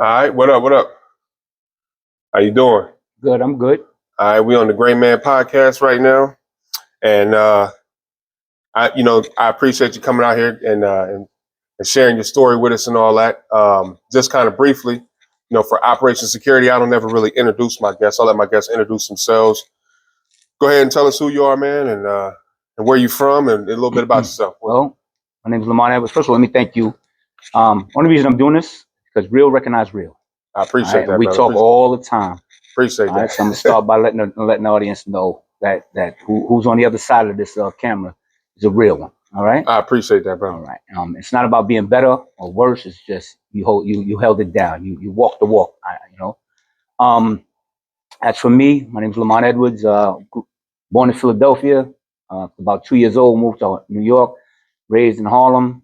All right, what up? What up? How you doing? Good, I'm good. All right, we on the Great Man podcast right now, and I appreciate you coming out here and sharing your story with us and all that. Just kind of briefly, for Operation Security, I don't ever really introduce my guests. I'll let my guests introduce themselves. Go ahead and tell us who you are, man, and where you from, and a little bit about yourself. Well, my name is Lamont Edwards. First of all, let me thank you. Only reason I'm doing this is because real recognize real. I appreciate that. We brother. talk all the time. Appreciate that. Right? So I'm gonna start by letting the audience know that who's on the other side of this camera is a real one. All right. I appreciate that, brother. All right. It's not about being better or worse. It's just you held it down. You walked the walk. As for me, my name is Lamont Edwards. Born in Philadelphia. About 2 years old, moved to New York. Raised in Harlem.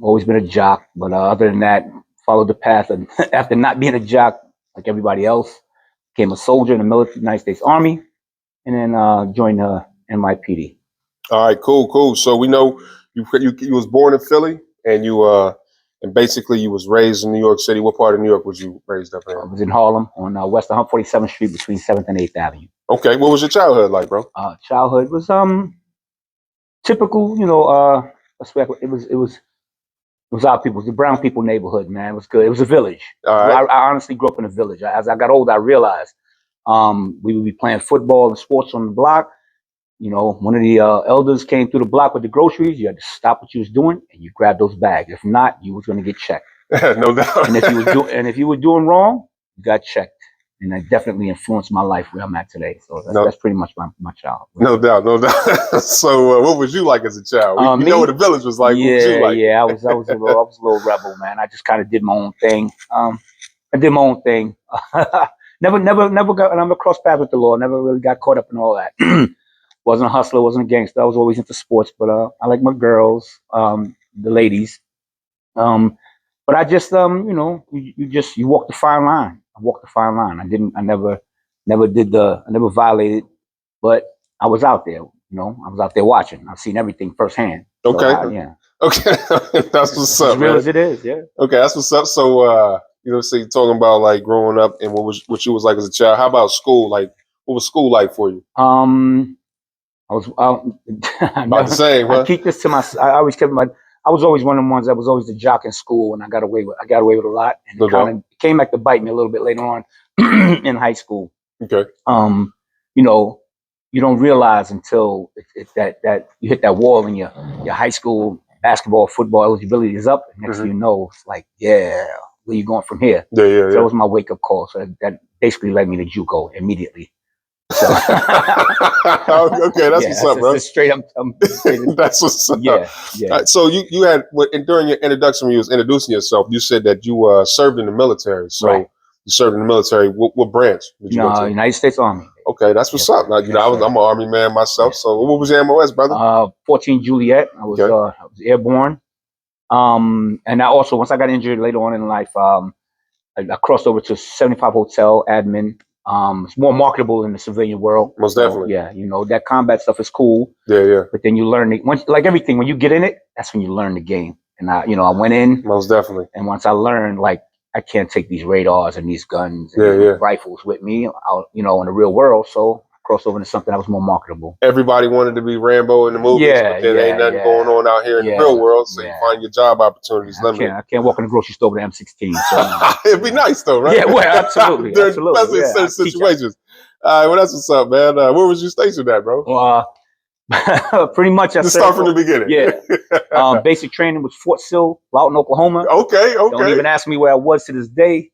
Always been a jock, but other than that, followed the path. And after not being a jock like everybody else, became a soldier in the military, United States Army, and then joined the NYPD. All right, cool. So we know you was born in Philly, and and basically you was raised in New York City. What part of New York was you raised up in? I was in Harlem on West 147th Street between 7th and 8th Avenue. Okay, what was your childhood like, bro? Childhood was typical, it was our people, it was the brown people neighborhood, man. It was good. It was a village. All right. I honestly grew up in a village. As I got older, I realized we would be playing football and sports on the block. One of the elders came through the block with the groceries. You had to stop what you was doing and you grab those bags. If not, you was going to get checked. No doubt. And if you were doing wrong, you got checked. And that definitely influenced my life where I'm at today. So that's pretty much my childhood. No doubt. So what was you like as a child? We know what the village was like. Yeah, what was you like? Yeah. I was a little rebel, man. I just kind of did my own thing. Never got, and I'm across paths with the law. Never really got caught up in all that. Wasn't a hustler, wasn't a gangster. I was always into sports, but I like my girls, the ladies. But I just, you walk the fine line. I walked the fine line. I never violated, but I was out there. I was out there watching. I've seen everything firsthand. Okay. So yeah. Okay. That's what's up, as real man. as it is. Yeah. Okay, that's what's up. So, so you're talking about like growing up and what you was like as a child. How about school? Like, what was school like for you? I was about the same. Huh? I keep this to myself. I was always one of the ones that was always the jock in school, and I got away with a lot. And it kind of came back to bite me a little bit later on in high school. Okay. You don't realize until that you hit that wall in your high school basketball, football eligibility is up. And next thing you know, it's like, yeah, where you going from here? Yeah. So that was my wake up call. So that basically led me to JUCO immediately. So. Okay, that's what's up, bro. Straight up. That's what's up. Yeah. Right, so you had during your introduction when you was introducing yourself, you said that you served in the military. So you served in the military. What branch did you go to? United States Army. Okay, that's what's up. Now, I'm an Army man myself. So what was your MOS, brother? 14 Juliet. I was airborne. And I also, once I got injured later on in life, I crossed over to 75 Hotel admin. It's more marketable in the civilian world. Most definitely. Yeah, that combat stuff is cool. Yeah. But then you learn it like everything. When you get in it, that's when you learn the game. And I went in. Most definitely. And once I learned, like, I can't take these radars and these guns and rifles with me out, in the real world. So I crossed over into something that was more marketable. Everybody wanted to be Rambo in the movies, but then ain't nothing going on out here in the real world. So you find your job opportunities limited. I can't walk in the grocery store with an M16. So, it'd be nice though, right? Yeah, well, absolutely. Especially in certain situations. All right, well, that's what's up, man. Where was you stationed at, bro? Pretty much. Just start from the beginning. Yeah. Basic training was Fort Sill, Lawton, Oklahoma. Okay. Don't even ask me where I was to this day.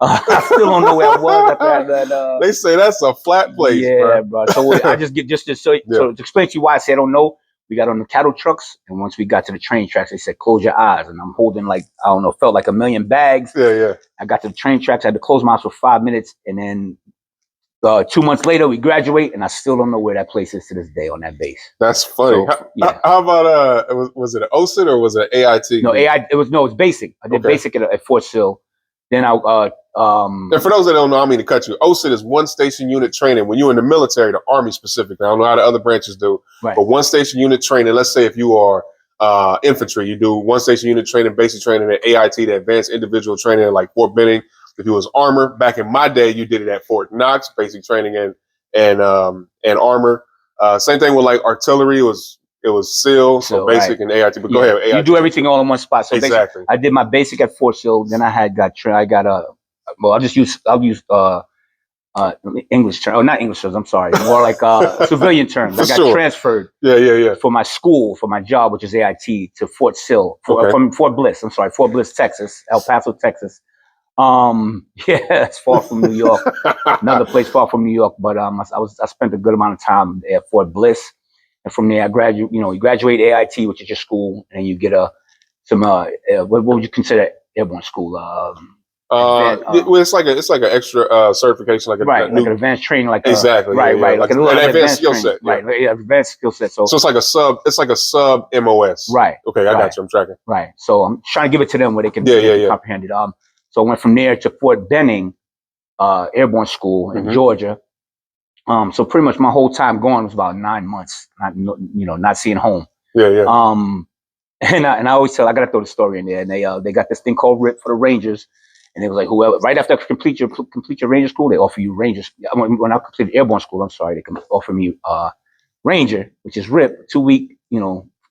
I still don't know where I was after that. They say that's a flat place. Yeah, bro. So I just get so to explain to you why I say I don't know. We got on the cattle trucks, and once we got to the train tracks, they said close your eyes, and I'm holding felt like a million bags. Yeah. I got to the train tracks. I had to close my eyes for 5 minutes, and then 2 months later, we graduate, and I still don't know where that place is to this day on that base. That's funny. So, how about was it an OSIT or was it an AIT? No, it's basic. I did basic at Fort Sill. Then and for those that don't know, I mean to cut you. OSIT is one station unit training. When you're in the military, the Army specifically, I don't know how the other branches do, but one station unit training. Let's say if you are infantry. You do one station unit training, basic training at AIT, the advanced individual training at like Fort Benning. If you was armor, back in my day, you did it at Fort Knox, basic training and armor. Same thing with like artillery. It was SEAL, so basic and AIT. But go ahead, AIT. You do everything all in one spot. So exactly. I did my basic at Fort Sill. Then I got well, I'll use English term, or not English terms. I'm sorry, more like civilian terms. I got transferred. Yeah. For my school, for my job, which is AIT, to Fort Sill, from Fort Bliss. I'm sorry, Fort Bliss, Texas, El Paso, Texas. It's far from New York. Another place far from New York, but I spent a good amount of time at Fort Bliss, and from there I you graduate AIT, which is your school, and then you get what would you consider airborne school? Well, it's like an extra certification, like like an advanced training, like exactly, right, like an advanced skill set, right, advanced skill set. So it's like a sub MOS, right? Okay, I got you. I'm tracking. Right. So I'm trying to give it to them where they can comprehend it. So I went from there to Fort Benning, Airborne School in Georgia. So pretty much my whole time going was about 9 months, not seeing home. Yeah. And I always tell, I gotta throw the story in there. And they got this thing called RIP for the Rangers, and it was like whoever right after you complete your Ranger school, they offer you Rangers. When I completed Airborne school, I'm sorry, they can offer me Ranger, which is RIP, 2 week.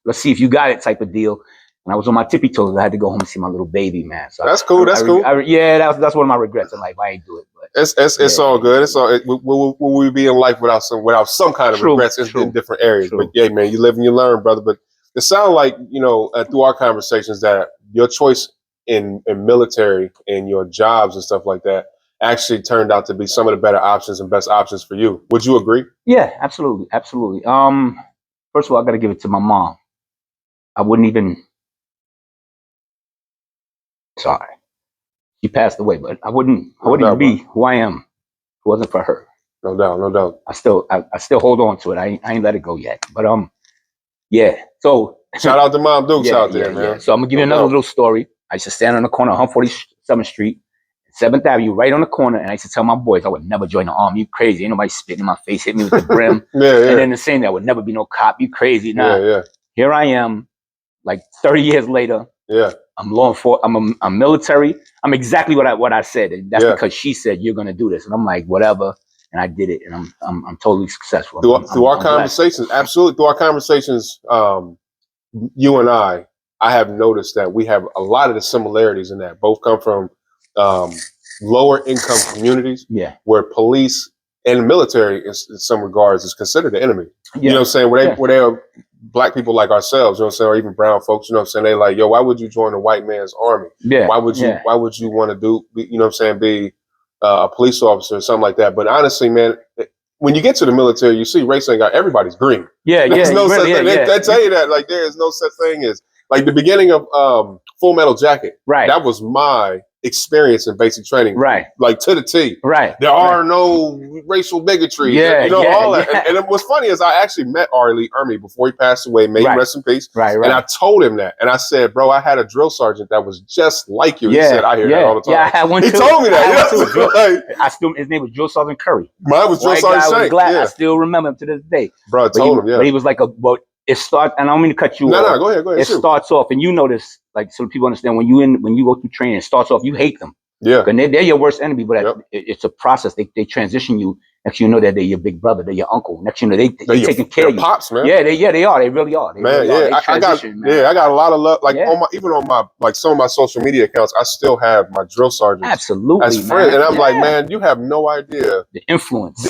Let's see if you got it type of deal. And I was on my tippy toes. I had to go home and see my little baby, man. So that's cool. That's cool. That's one of my regrets in life. I ain't do it. But it's all good. It's all. Will we be in life without some kind of regrets in different areas? But yeah, man, you live and you learn, brother. But it sounds like through our conversations that your choice in military and your jobs and stuff like that actually turned out to be some of the better options and best options for you. Would you agree? Yeah, absolutely. First of all, I got to give it to my mom. I wouldn't even. Sorry, she passed away, but I wouldn't even be who I am if it wasn't for her. No doubt. I still hold on to it. I ain't let it go yet. But yeah. So shout out to Mom Dukes out there, man. Yeah. So I'm gonna give you another little story. I used to stand on the corner of 147th Street, 7th Avenue, right on the corner, and I used to tell my boys I would never join the army. You crazy? Ain't nobody spitting in my face, hit me with the brim. And then the same day, I would never be no cop. You crazy? Nah. Yeah. Here I am, like 30 years later. Yeah. I'm law enforcement. I'm military. I'm exactly what I said. And that's because she said you're gonna do this, and I'm like whatever, and I did it, and I'm totally successful. Through our conversations, absolutely. Through our conversations, you and I have noticed that we have a lot of the similarities in that. Both come from lower income communities, where police and military, in some regards, is considered the enemy. You know what I'm saying? Where they are black people like ourselves, you know what I'm saying, or even brown folks, you know what I'm saying? They like, yo, why would you join a white man's army? Yeah. Why would you want to you know what I'm saying, be a police officer or something like that? But honestly, man, when you get to the military, you see race ain't got everybody's green. There's no such thing. They tell you that, like, there is no such thing as like the beginning of Full Metal Jacket. Right. That was my experience in basic training. Right. Like to the T. Right. There are no racial bigotry. All that. And what's funny is I actually met Arlie Ermy before he passed away. May he rest in peace. Right. And I told him that. And I said, bro, I had a drill sergeant that was just like you. He said, I hear that all the time. Yeah, I had one too. He told me that. His name was Drill Sergeant Curry. Mine was Drill Sergeant Shank. I still remember him to this day. Bro, I told him, But he was like it starts, and I don't mean to cut you off. No, go ahead. It starts off, and you notice, like, so people understand when you go through training, it starts off, you hate them. Yeah. And they're your worst enemy, but it's a process. They transition you. Next you know that they're your big brother, they're your uncle. Next you know they're taking care of you. Pops, man. Yeah, they are. They really are. I got a lot of love. Like on some of my social media accounts, I still have my drill sergeants as friends. And I'm like, man, you have no idea the influence.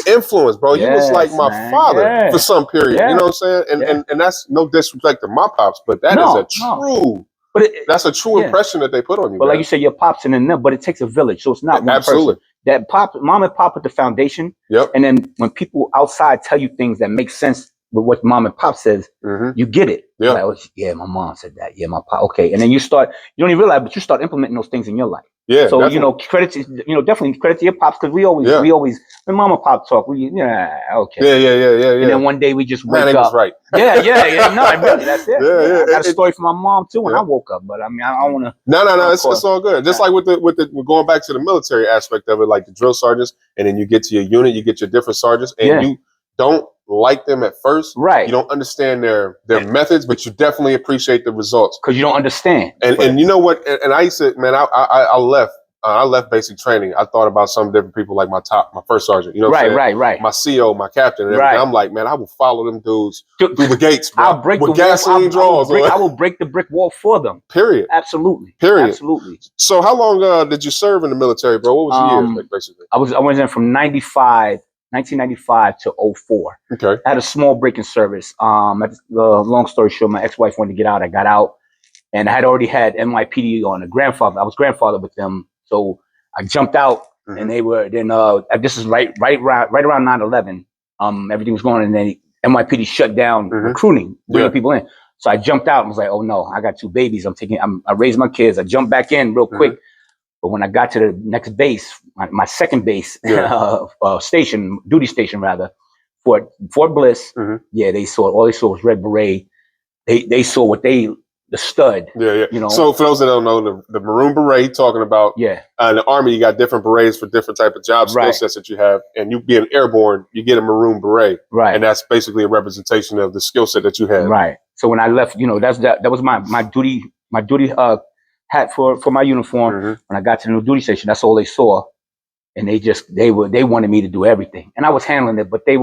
Bro. You was like my father for some period. You know what I'm saying? And that's no disrespect to my pops, but that is a true. But that's a true impression that they put on you. But like you said, your pops and them, but it takes a village, so it's not one person. That mom and pop put the foundation. Yep. And then when people outside tell you things that make sense with what mom and pop says, you get it. Yeah. Like, my mom said that. Yeah, my pop. Okay. And then you don't even realize, but you start implementing those things in your life. Yeah. So, definitely credit to your pops, because we always, when mom and pop talk, okay. Yeah. And then one day we just wake up. Right. Yeah. No, really, that's it. Yeah. I got a story from my mom too when I woke up, but I mean, I don't want to. No. It's all good. Just like with we're going back to the military aspect of it, like the drill sergeants, and then you get to your unit, you get your different sergeants, and don't like them at first. Right. You don't understand their methods, but you definitely appreciate the results. Because you don't understand. And you know what? And I used to, man, I left. I left basic training. I thought about some different people, like my first sergeant. You know what I'm saying? Right. My CO, my captain, and everything. Right. I'm like, man, I will follow them dudes through the gates, bro. I'll break with the gasoline wall. draws. I will break the brick wall for them. Period. Absolutely. Period. Absolutely. So how long did you serve in the military, bro? What was the years, like, basically? I was in from 1995 to 04. Okay. I had a small break in service. Long story short, my ex-wife wanted to get out. I got out, and I had already had NYPD on. I was grandfather with them, so I jumped out, and they were then. This is right around 9/11. Everything was going, and then NYPD shut down recruiting, bringing people in. So I jumped out and was like, "Oh no, I got 2 babies. I raised my kids. I jumped back in real quick." But when I got to the next base, my second base station, duty station rather, Fort Bliss, they saw all they saw was red beret. They saw the stud. Yeah. You know. So for those that don't know, the maroon beret talking about. Yeah. In the Army, you got different berets for different type of job skill sets that you have, and you being airborne, you get a maroon beret, right? And that's basically a representation of the skill set that you have, right? So when I left, that was my duty hat for my uniform. When I got to the new duty station, that's all they saw, and they wanted me to do everything, and I was handling it, but they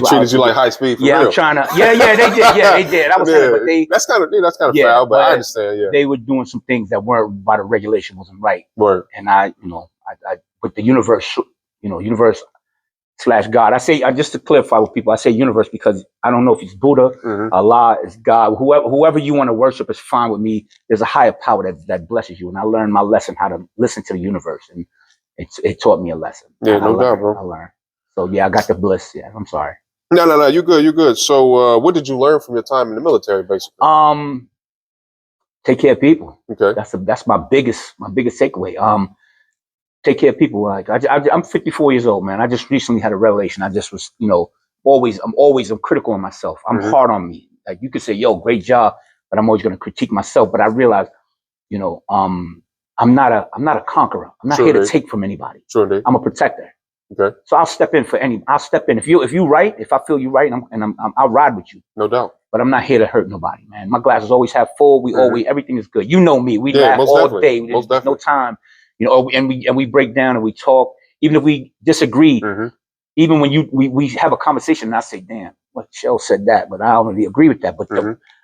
treated you like high speed. For real. I'm trying to. Yeah, they did. I was handling it, but that's kind of foul, but I understand. Yeah, they were doing some things that weren't by the regulation, wasn't right. Word. And I put the universe, universe / God. I just to clarify with people, I say universe because I don't know if it's Buddha, Allah, is God, whoever you want to worship is fine with me. There's a higher power that blesses you, and I learned my lesson how to listen to the universe, and it taught me a lesson. Yeah, no doubt, bro. I learned. So yeah, I got the bliss. Yeah, I'm sorry. No, you're good. So what did you learn from your time in the military, basically? Take care of people. Okay. That's my biggest takeaway. Take care of people. Like I'm 54 years old, man. I just recently had a revelation. I just was, I'm critical on myself. I'm hard on me. Like you could say, yo, great job, but I'm always going to critique myself. But I realize, I'm not a conqueror. I'm not here to take from anybody. Sure, I'm a protector. Okay. So I'll step in I'll step in. If you right, if I feel you right, I'll ride with you. No doubt. But I'm not here to hurt nobody, man. My glasses always have full. We always, everything is good. You know me. We laugh all day. There's no time. And we break down and we talk. Even if we disagree, even when we have a conversation and I say, damn, well, Shell said that, but I don't really agree with that. But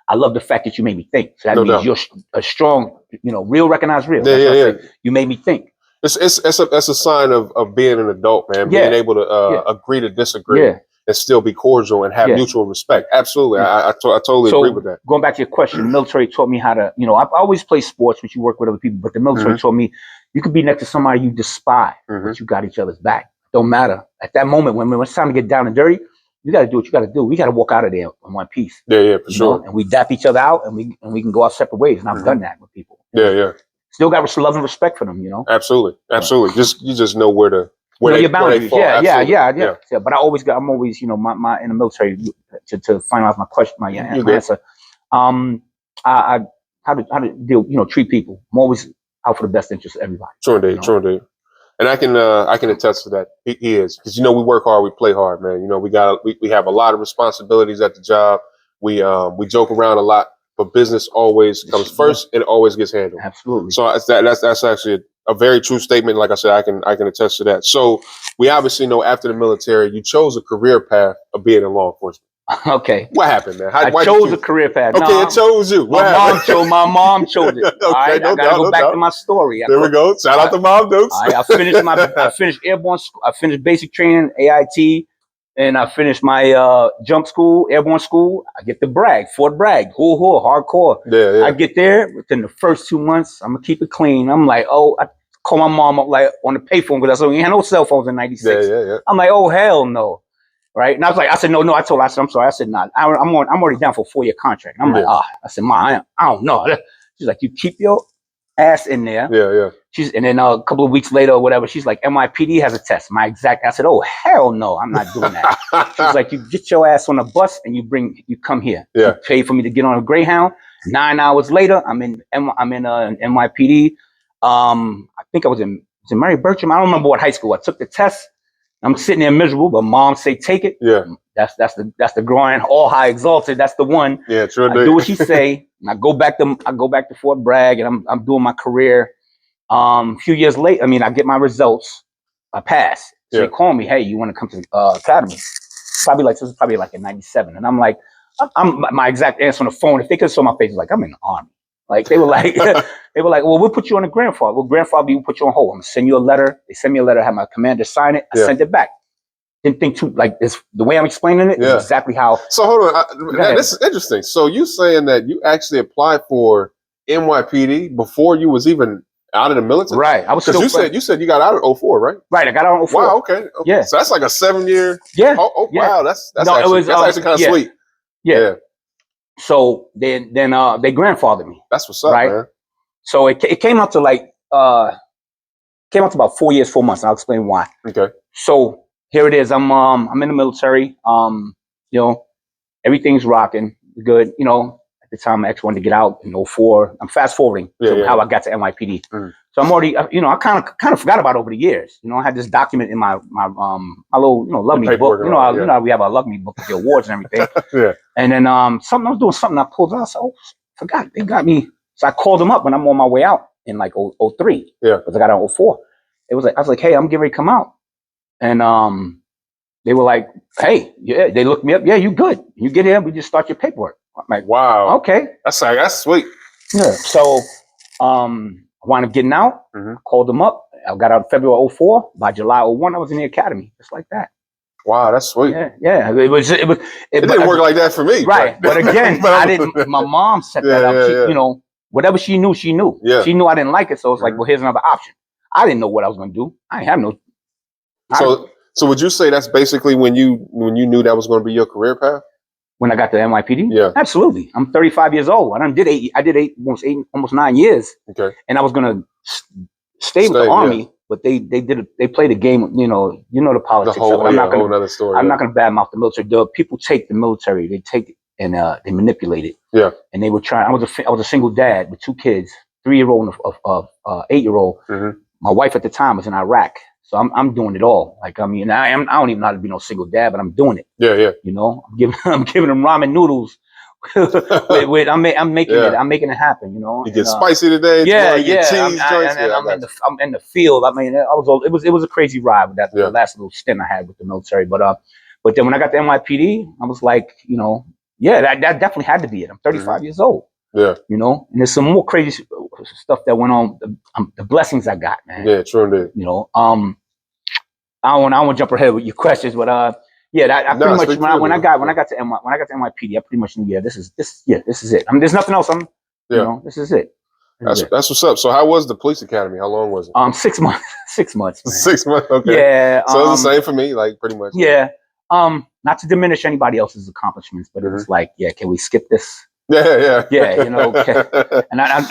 I love the fact that you made me think. So that means you're a strong, real, recognize real. Yeah. You made me think. That's a sign of being an adult, man. Being able to agree to disagree and still be cordial and have mutual respect. Absolutely. I totally agree with that. Going back to your question, the military taught me how to, I always play sports, which you work with other people, but the military taught me you could be next to somebody you despise, but you got each other's back. Don't matter. At that moment, when it's time to get down and dirty, you got to do what you got to do. We got to walk out of there in one piece. Yeah, for sure. And we dap each other out, and we can go our separate ways. And I've done that with people. Yeah. Still got love and respect for them, Absolutely. You just know where your boundaries. Yeah. But I'm always, my in the military to finalize my question, my answer. How to deal, treat people. I'm always out for the best interest of everybody. True indeed. And I can attest to that. He is, because we work hard, we play hard, man. We have a lot of responsibilities at the job. We joke around a lot, but business always comes first and it always gets handled. Absolutely. So that's actually a very true statement. Like I said, I can attest to that. So we obviously know after the military, you chose a career path of being in law enforcement. Okay. What happened, man? I chose a career path. Okay, it chose you. My mom chose it. All right, I gotta go back to my story. There we go. Shout out to Mom Dukes. I finished Airborne school. I finished basic training, AIT, and I finished my jump school, Airborne school. I get to brag, Fort Bragg, hardcore. Yeah. I get there within the first 2 months. I'm gonna keep it clean. I'm like, I call my mom up like on the payphone because we had no cell phones in '96. Yeah. I'm like, oh hell no. Right. And I said, no. I told her, I'm sorry. I said, nah, I'm already down for a 4-year contract. And I'm like, I said, Ma, I don't know. She's like, you keep your ass in there. Yeah. And then a couple of weeks later or whatever, she's like, NYPD has a test. I said, oh, hell no, I'm not doing that. She's like, you get your ass on a bus and you come here. Yeah. You pay for me to get on a Greyhound. 9 hours later, I'm in NYPD. I think I was in Mary Bertram. I don't remember what high school. I took the test. I'm sitting there miserable, but mom say, take it. Yeah. That's the grind, all high exalted. That's the one. Yeah, true. I do what she say. And I go back to Fort Bragg, and I'm doing my career. A few years later, I get my results. I pass. So they call me, hey, you want to come to the academy? This is probably like in '97, and I'm like, I'm my exact answer on the phone. If they could saw my face, like I'm in the army. Like they were like, well, we'll put you on the grandfather. Well, grandfather, we'll put you on hold. I'm gonna send you a letter. They send me a letter. Have my commander sign it. I sent it back. Didn't think too like this. The way I'm explaining it is exactly how. So hold on, this is interesting. So you saying that you actually applied for NYPD before you was even out of the military? Right. I was still. You said you got out in 04, right? Right. I got out in 04. Wow. Okay. Yeah. So that's like a 7-year. Yeah. Wow. That's actually kind of sweet. Yeah. So then they grandfathered me. That's what's up, right? Man. So it came out to about 4 years, 4 months. And I'll explain why. Okay. So here it is. I'm in the military. Everything's rocking good. At the time, my ex wanted to get out in 04. I'm fast forwarding to how I got to NYPD. So I'm already, I kind of forgot about it over the years. I had this document in my little, Love Me book. How we have our Love Me book with the awards and everything. Yeah. And then I was doing something. I pulled it out. I said, oh, forgot. They got me. So I called them up when I'm on my way out in like 03. Yeah. Because I got out in 04. I was like, hey, I'm getting ready to come out. And they were like, hey, yeah. They looked me up. Yeah, you good. You get here. We just start your paperwork. I'm like, wow. Okay. That's sweet. Yeah. So I wound up getting out. Mm-hmm. Called them up. I got out in February 04. By July 01, I was in the academy. Just like that. Wow, that's sweet. Yeah. It didn't work like that for me. Right. But again, I didn't. My mom set that up. She, whatever she knew, she knew. Yeah. She knew I didn't like it. So it's like, well, here's another option. I didn't know what I was going to do. I didn't have no. So would you say that's basically when you knew that was going to be your career path? When I got to NYPD? Yeah. Absolutely. I'm 35 years old. I did almost 9 years. Okay. And I was going to stay with the Army, but they played a game, the politics. The whole, I'm not gonna, whole other story. I'm not going to badmouth the military. People take the military, they take it and they manipulate it. Yeah. And they were trying. I was a single dad with 2 kids, 3-year-old and 8-year-old. Mm-hmm. My wife at the time was in Iraq. So I'm doing it all. Like, I don't even know how to be no single dad, but I'm doing it. Yeah. I'm giving them ramen noodles. I'm making it happen. You get spicy today. Yeah. You get cheese I'm in the field. It was a crazy ride with that the last little stint I had with the military. But then when I got to NYPD, I was like, that definitely had to be it. I'm 35 years old. Yeah. And there's some more crazy stuff that went on. The blessings I got, man. Yeah, true indeed. I don't want to jump ahead with your questions, but I pretty much when I got to NYPD, I pretty much knew this is it. There's nothing else. This is it. That's what's up. So how was the police academy? How long was it? 6 months. 6 months. Man. 6 months. Okay. Yeah. So it was the same for me, like pretty much. Yeah. Not to diminish anybody else's accomplishments, but it was like, can we skip this? Yeah. And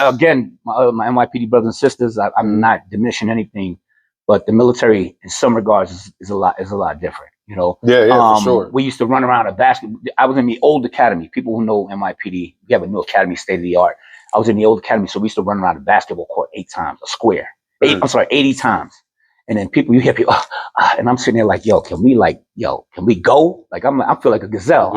again, my NYPD brothers and sisters, I'm not diminishing anything, but the military, in some regards, is a lot different. For sure. We used to run around a basketball. I was in the old academy. People who know NYPD, we have a new academy, state of the art. I was in the old academy, so we used to run around a basketball court 8 times, a square. 80 times. And then you hear people, and I'm sitting there like, can we go? Like I feel like a gazelle.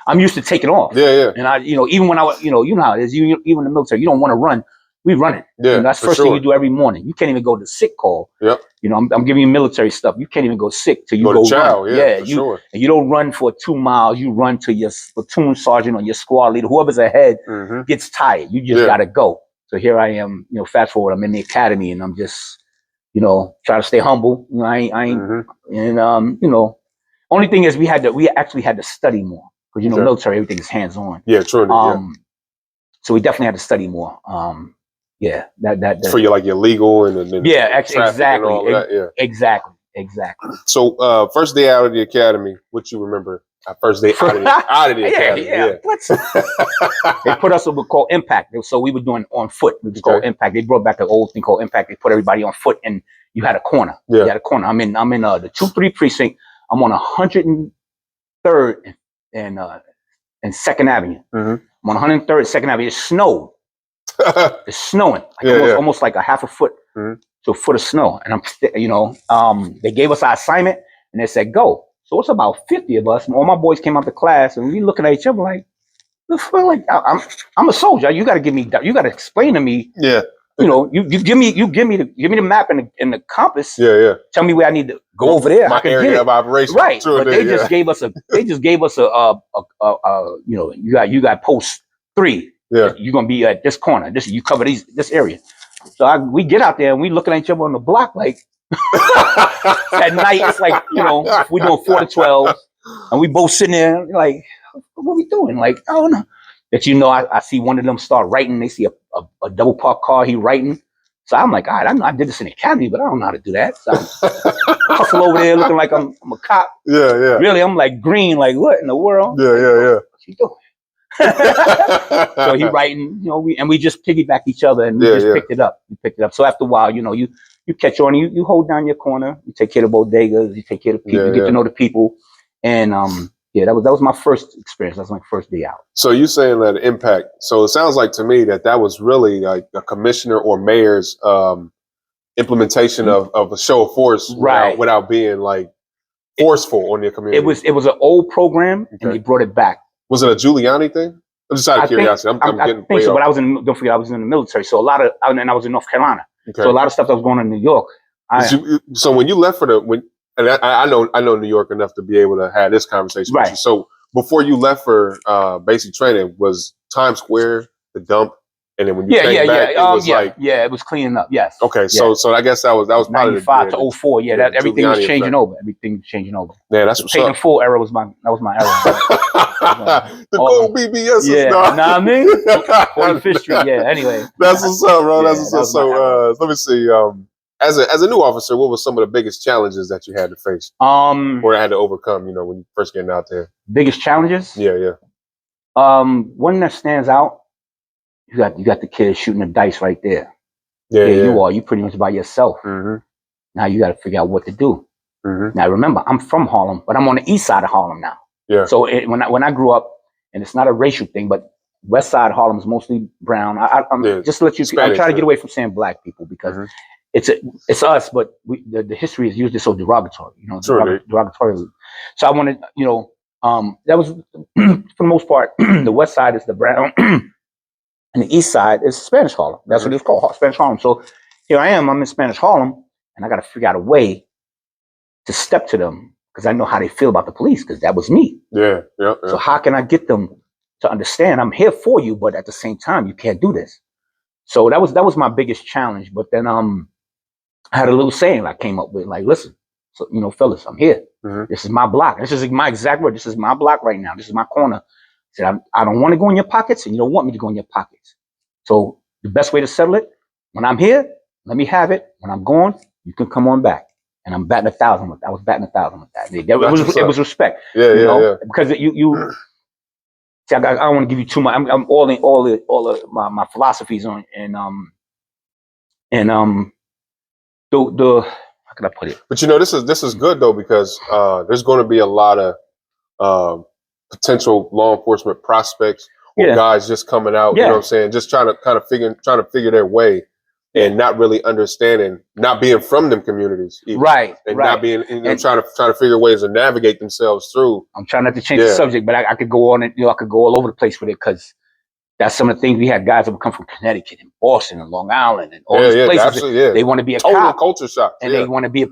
I'm used to taking off. Yeah. And even when I was, you know how it is, even in the military, you don't want to run. We run it. Yeah. That's the first thing you do every morning. You can't even go to sick call. Yep. I'm giving you military stuff. You can't even go sick till you go chow. run. Yeah, sure. And you don't run for 2 miles. You run till your platoon sergeant or your squad leader, whoever's ahead, gets tired. You just got to go. So here I am, fast forward, I'm in the academy and I'm just, try to stay humble. I ain't, and only thing is we actually had to study more because military, everything is hands on. Yeah, true. So we definitely had to study more. That for your legal and exactly, exactly. So first day out of the academy, what you remember? First day out of the academy. They put us what we call impact. So we were doing on foot. We was called impact. They brought back an old thing called impact. They put everybody on foot, and you had a corner. Yeah. You had a corner. I'm in the 2-3 precinct. I'm on 103rd and 2nd Avenue. I'm on 103rd, 2nd Avenue. It snowed. It's snowing. Almost like a half a foot to a foot of snow. And they gave us our assignment. and they said go. So it's about 50 of us, and all my boys came out to class, and we looking at each other like, the fuck, like I'm a soldier. You got to explain to me. Yeah. You know, you give me the map and the compass. Yeah. Tell me where I need to go over there. My area of operation. Right. True, but they just gave us a you know, you got post 3. Yeah. You're gonna be at this corner. You cover this area. So we get out there and we looking at each other on the block like at night. It's like, you know, we're doing 4 to 12, and we both sitting there like, what are we doing? Like, I don't know. That, you know, I see one of them start writing. They see a double parked car. He writing. So I'm like, all right, I know I did this in the academy, but I don't know how to do that. So I hustle over there looking like I'm a cop. Yeah. Really, I'm like green. Like, what in the world? Yeah. What you doing? So he writing, you know, we just piggyback each other, and we just picked it up. We picked it up. So after a while, you know, you catch on, you hold down your corner, you take care of bodegas, you take care of people, you get to know the people, and that was my first experience. That was my first day out. So you saying that impact? So it sounds like to me that was really like a commissioner or mayor's implementation of a show of force, right? Without being like forceful on your community. It was an old program, and they brought it back. Was it a Giuliani thing? I'm just out of curiosity. I think so, but I was in. Don't forget, I was in the military, so and I was in North Carolina. Okay. So a lot of stuff that was going on in New York. So when you left for and I know New York enough to be able to have this conversation with you. So before you left for basic training, was Times Square the dump? And then when you came back, it was it was cleaning up. Yes. Okay, so I guess that was part of the 95 to 04. Yeah, that everything was changing over. Everything was changing over. Yeah, that's what's up. Peyton Full era was my era. The gold BBS. Yeah, know what I mean? 45th Street. Yeah. Anyway, that's what's up, bro. That's what's up. So let me see. As a new officer, what was some of the biggest challenges that you had to face? Or had to overcome? You know, when you first getting out there. Biggest challenges? Yeah. One that stands out. You got the kids shooting the dice right there. Yeah. You are. You pretty much by yourself. Mm-hmm. Now you got to figure out what to do. Mm-hmm. Now remember, I'm from Harlem, but I'm on the east side of Harlem now. Yeah. So when I grew up, and it's not a racial thing, but west side of Harlem is mostly brown. I'm just to let you. I'm trying to get away from saying black people because it's us, but the history is usually so derogatory. You know, derogatory. So I wanted, you know, that was for the most part. The west side is the brown. And the east side is Spanish Harlem. That's what it's called, Spanish Harlem. So here I am, I'm in Spanish Harlem, and I got to figure out a way to step to them because I know how they feel about the police because that was me. Yeah. So how can I get them to understand I'm here for you, but at the same time, you can't do this. So that was my biggest challenge. But then I had a little saying I came up with, like, listen, so, you know, fellas, I'm here. Mm-hmm. This is my block. This is my exact word. This is my block right now. This is my corner. I said, I don't want to go in your pockets, and you don't want me to go in your pockets. So the best way to settle it, when I'm here, let me have it. When I'm gone, you can come on back. And I'm batting 1,000 with that. I was batting 1,000 with that. It was respect. Yeah. Because you see, I don't want to give you too much. I'm all of my philosophies on and the how can I put it? But you know, this is good though because there's going to be a lot of potential law enforcement prospects or guys just coming out, you know what I'm saying, just trying to figure their way and not really understanding, not being from them communities, even, and not being, trying to figure ways to navigate themselves through. I'm trying not to change the subject, but I could go on and I could go all over the place with it because that's some of the things we had guys that would come from Connecticut and Boston and Long Island and all these places. Absolutely, They want to be a cop, culture shock, and they want to be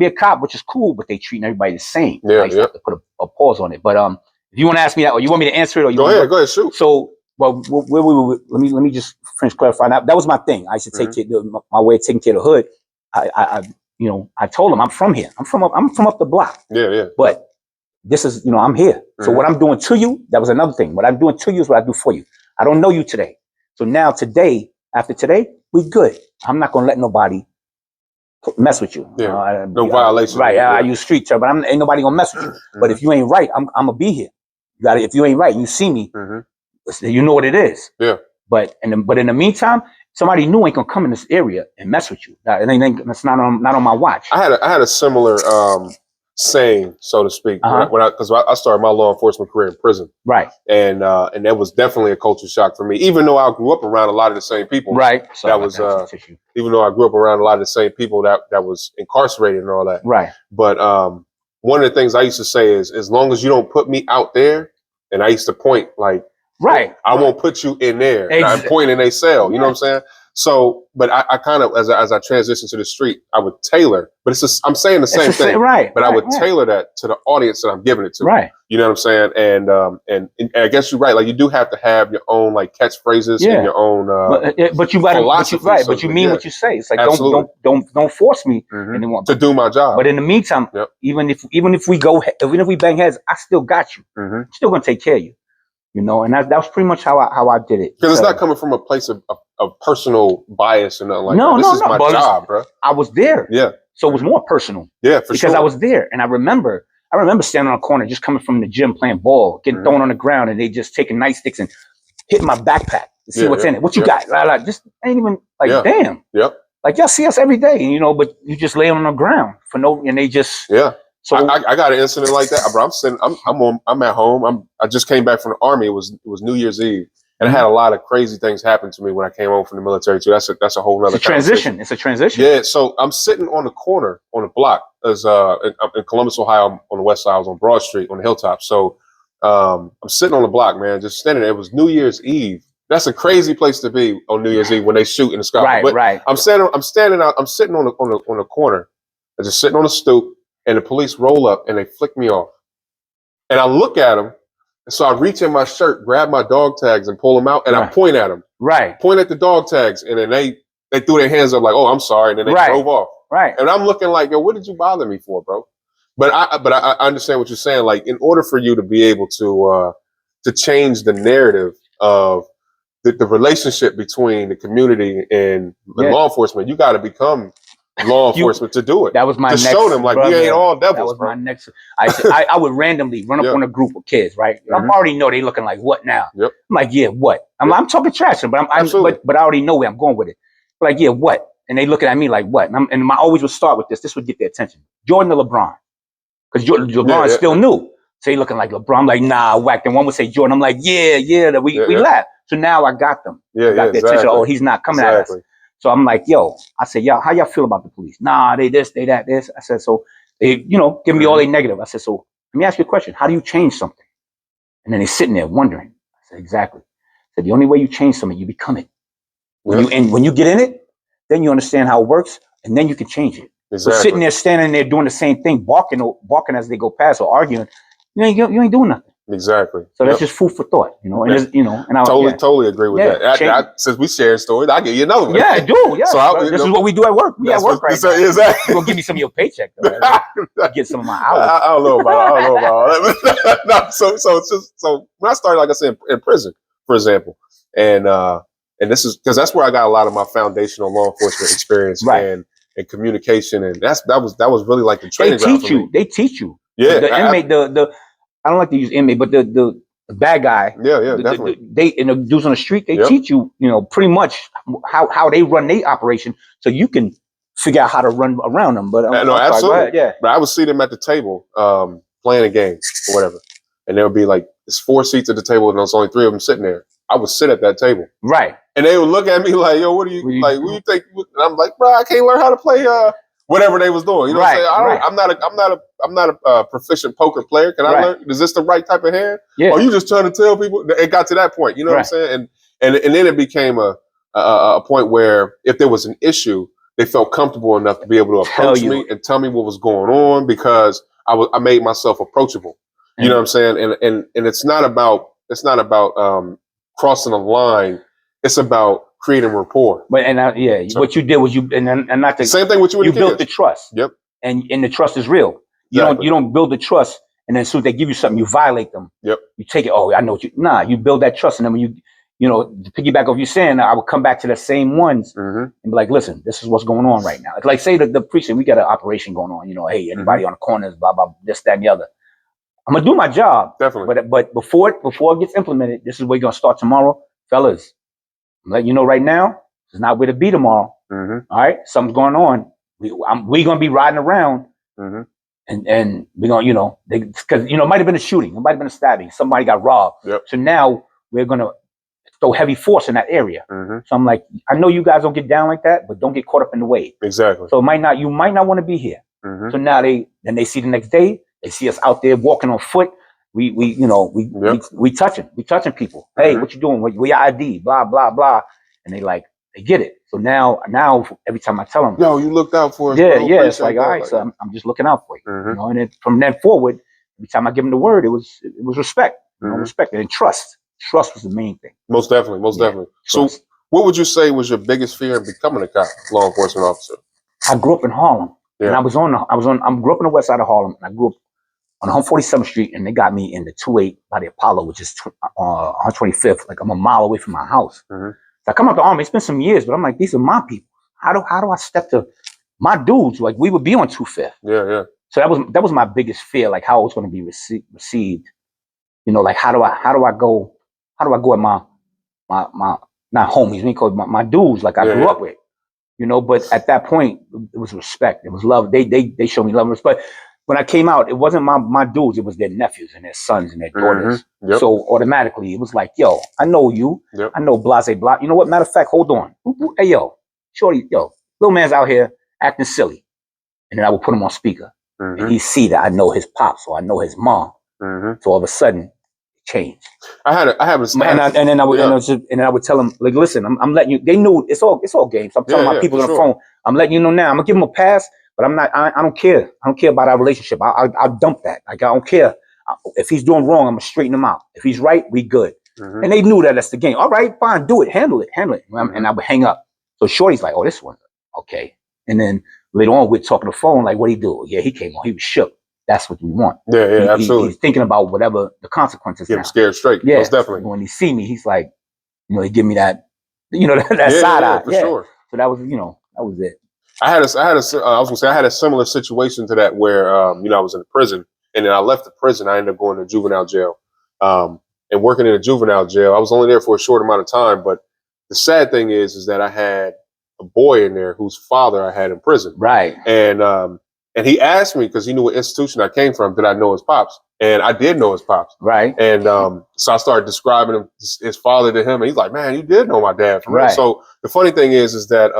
a cop, which is cool, but they treat everybody the same. I used to have to put a pause on it, but if you want to ask me that, or you want me to answer it, or you go ahead, shoot. So, well, let me just finish clarifying that. That was my thing. I used to take my way of taking care of the hood. I told them I'm from here. I'm from up the block. Yeah. But this is, I'm here. So what I'm doing to you, that was another thing. What I'm doing to you is what I do for you. I don't know you today. So now after today, we good. I'm not gonna let nobody mess with you. No violation. Right. I use street term, but ain't nobody gonna mess with you. But if you ain't right, I'm gonna be here. You got it. If you ain't right, you see me. You know what it is. Yeah. But in the meantime, somebody new ain't gonna come in this area and mess with you. That's not on my watch. I had a similar saying, so to speak, because I started my law enforcement career in prison. Right. And that was definitely a culture shock for me, even though I grew up around a lot of the same people. Right. Even though I grew up around a lot of the same people that was incarcerated and all that. Right. But one of the things I used to say is, as long as you don't put me out there, and I used to point like, right, I won't put you in there. I'm pointing a cell. You know what I'm saying? So, but I kind of, as I transition to the street, I would tailor, but it's just, I'm saying the same thing, right? But I would tailor that to the audience that I'm giving it to. Right. You know what I'm saying? And I guess you're right. Like, you do have to have your own like catchphrases and your own but you gotta, but you mean what you say. It's like, don't force me to do my job. But in the meantime, even if we bang heads, I still got you. I'm still gonna take care of you. You know, and that was pretty much how I did it. Because it's not coming from a place of personal bias or nothing like that. This is my job, bro. I was there. Yeah. So it was more personal. Yeah, for sure. Because I was there. And I remember standing on a corner, just coming from the gym, playing ball, getting thrown on the ground, and they just taking nightsticks and hitting my backpack to see what's in it. What you got? Like, just ain't even like, damn. Yep. Like, y'all see us every day, you know, but you just lay on the ground for and they just. Yeah. So I got an incident like that, bro. I'm at home. I just came back from the Army. It was New Year's Eve, and I had a lot of crazy things happen to me when I came home from the military too. That's a whole nother transition. It's a transition. Yeah. So I'm sitting on the corner on the block as in Columbus, Ohio, on the west side. I was on Broad Street on the hilltop. So I'm sitting on the block, man, just standing there. It was New Year's Eve. That's a crazy place to be on New Year's Eve when they shoot in the sky. Right. But right. I'm standing out. I'm sitting on the corner. I'm just sitting on the stoop. And the police roll up and they flick me off. And I look at them. And so I reach in my shirt, grab my dog tags and pull them out. And I point at them. Right. Point at the dog tags. And then they threw their hands up like, oh, I'm sorry. And then they drove off. Right. And I'm looking like, yo, what did you bother me for, bro? But I understand what you're saying. Like, in order for you to be able to change the narrative of the relationship between the community and law enforcement, you got to become law enforcement to do it. That was my next. Show them like, we ain't all devils. That was bro. my next. I would randomly run up on a group of kids, right? I already know they looking like, what now? Yep. I'm like, yeah, what? I'm talking trash, but but I already know where I'm going with it. Like, yeah, what? And they looking at me like, what? And I always would start with this. This would get their attention. Jordan or LeBron, because LeBron is still new. So they looking like LeBron. I'm like, nah, whack. And one would say Jordan. I'm like, yeah. We laugh. So now I got them. Yeah, got their attention. Oh, he's not coming at us. So I'm like, yo, I said, y'all, how y'all feel about the police? Nah, they this, they that, this. I said, so they, give me all they negative. I said, so let me ask you a question. How do you change something? And then they're sitting there wondering. I said, exactly. I said, the only way you change something, you become it. When you get in it, then you understand how it works, and then you can change it. Exactly. So sitting there, standing there, doing the same thing, barking as they go past or arguing, you ain't doing nothing. Exactly. So that's just food for thought, and I totally agree with that. Since we share stories, I'll give you another one. Yeah, I do. Yeah. So this is what we do at work. We at work right now. Exactly. You're gonna give me some of your paycheck, though. Get some of my hours. I don't know about that. No, so it's just when I started, like I said, in prison, for example, and this is because that's where I got a lot of my foundational law enforcement experience and communication, and that was really like the training ground for me. They teach you. Yeah. The inmate, I don't like to use inmate, but the bad guy. Yeah, definitely. The dudes on the street, they teach you, pretty much how they run their operation, so you can figure out how to run around them. But no, absolutely. But I would see them at the table playing a game or whatever, and there would be like there's 4 seats at the table, and there's only 3 of them sitting there. I would sit at that table, right? And they would look at me like, "Yo, what do you like? What do you think?" And I'm like, "Bro, I can't learn how to play whatever they was doing." You know what I'm saying? I'm not a proficient poker player. Can I learn? Is this the right type of hand? Yeah. Or you just trying to tell people? It got to that point. You know what I'm saying? And then it became a point where if there was an issue, they felt comfortable enough to be able to approach me and tell me what was going on because I made myself approachable. You know what I'm saying? And it's not about crossing a line. It's about creating rapport. But what you did was same thing with you. You built the trust. Yep. And the trust is real. You don't build the trust, and then as soon as they give you something, you violate them. Yep. You take it. Oh, I know what you. Nah, you build that trust, and then when to piggyback off you saying, I would come back to the same ones and be like, listen, this is what's going on right now. It's like say the precinct, we got an operation going on. Hey, anybody on the corners, blah blah, this, that, and the other. I'm gonna do my job, definitely. But before it gets implemented, this is where you're gonna start tomorrow, fellas. I'm letting you know right now, it's not where to be tomorrow. All right, something's going on. We gonna be riding around, and we're gonna, because it might have been a shooting, it might have been a stabbing, somebody got robbed. Yep. So now we're gonna throw heavy force in that area. So I'm like, I know you guys don't get down like that, but don't get caught up in the wave. Exactly. So you might not want to be here. So now they see the next day. They see us out there walking on foot. We touching people. Hey, what you doing? We ID, blah, blah, blah. And they get it. So now every time I tell them, yo, you looked out for us. Yeah, bro. yeah. It's like, Appreciate all that. right, so I'm just looking out for you. Mhm. You know, and then from then forward, every time I give them the word, it was respect. You know, Mhm. respect and trust. Trust was the main thing. Most definitely, most definitely. So, Trust. what would you say was your biggest fear in becoming a cop, law enforcement officer? I grew up in Harlem, and Yeah. I grew up on the west side of Harlem, and I grew up on 147th Street, and they got me in the 28 by the Apollo, which is 125th. Like I'm a mile away from my house. Mhm. So I come out the Army. It's been some years, but I'm like, these are my people. How do I step to my dudes? Like we would be on 25th. Yeah, yeah. So that was my biggest fear, like how it was going to be received. You know, like how do I go at my not homies, we call it my dudes, like I grew up with. You know, but at that point, it was respect. It was love. They showed me love and respect. When I came out, it wasn't my dudes. It was their nephews and their sons and their daughters. Mhm. Yep. So automatically, it was like, yo, I know you. Yep. I know blase blah. You know what? Matter of fact, hold on. Hey, yo, shorty, yo, little man's out here acting silly. And then I would put him on speaker. Mhm. And he see that I know his pops or I know his mom. Mhm. So all of a sudden, it changed. I have And then I would tell them, like, listen, I'm letting you. They knew it's all games. So I'm telling my people on the phone, I'm letting you know now. I'm gonna give them a pass, but I'm not. I don't care. I don't care about our relationship. I'll dump that. Like I don't care. If he's doing wrong, I'm gonna straighten him out. If he's right, we good. Mhm. And they knew that that's the game. All right, fine, do it, handle it. Mhm. And I would hang up. So Shorty's like, oh, this one, okay. And then later on, we're talking on the phone, like, what he do? Yeah, he came on. He was shook. That's what we want. Yeah, absolutely. He's thinking about whatever the consequences. Get him scared straight. Yeah, most definitely. When he see me, he's like, you know, he give me that, you know, that side eye. For sure. So that was, you know, that was it. I was gonna say I had a similar situation to that where you know, I was in prison, and then I left the prison. I ended up going to juvenile jail, and working in a juvenile jail. I was only there for a short amount of time, but the sad thing is that I had a boy in there whose father I had in prison, Right? And he asked me, because he knew what institution I came from, did I know his pops? And I did know his pops. Right. And so I started describing him, his father to him, and he's like, man, you did know my dad. For real. So the funny thing is that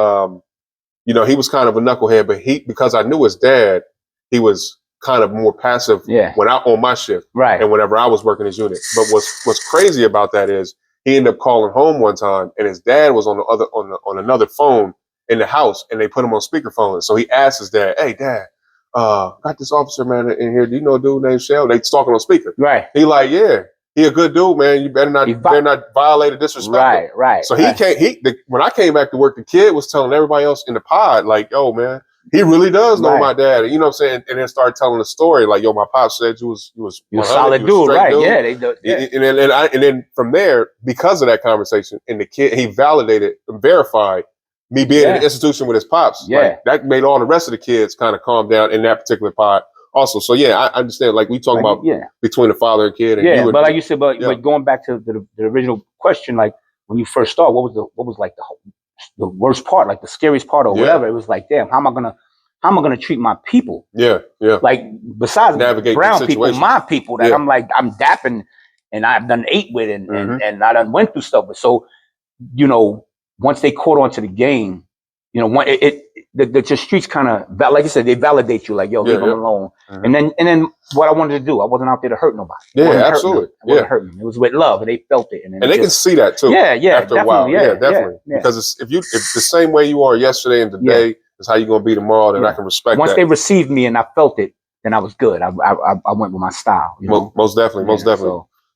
you know, he was kind of a knucklehead, but because I knew his dad, he was kind of more passive when on my shift, and whenever I was working his unit. But what's crazy about that is he ended up calling home one time, and his dad was on another phone in the house, and they put him on speakerphone. So he asked his dad, "Hey, Dad, got this officer man in here. Do you know a dude named Shell?" They talking on speaker. Right. He like, yeah. He a good dude, man. You better not violate or disrespect him. Right. So he can't. When I came back to work, the kid was telling everybody else in the pod, like, "Yo, man, he really does know my dad." And, you know what I'm saying? And then started telling the story, like, "Yo, my pop said you was a solid dude, right? Dude. Yeah, they do. Yeah. And then from there, because of that conversation, and the kid, he validated and verified me being in an institution with his pops. Yeah, like, that made all the rest of the kids kind of calm down in that particular pod. Also, so yeah, I understand. Like we talking about between the father and kid, and you but like you said, but going back to the original question, like when you first started, what was like the worst part, like the scariest part, or whatever? It was like, damn, how am I gonna treat my people? Yeah. Like besides navigate brown people, my people that I'm dapping, and I've done ate with, and I done went through stuff. But so, you know, once they caught on to the game, you know, when the streets kind of, like you said, they validate you, like, yo, leave them alone. And then what I wanted to do, I wasn't out there to hurt nobody. Yeah, absolutely. It wasn't hurting them. It was with love, and they felt it. And they can see that too. Yeah, after a while, definitely. Because if the same way you are yesterday and today is how you're gonna be tomorrow, then I can respect that. Once they received me and I felt it, then I was good. I went with my style. You know? Most definitely.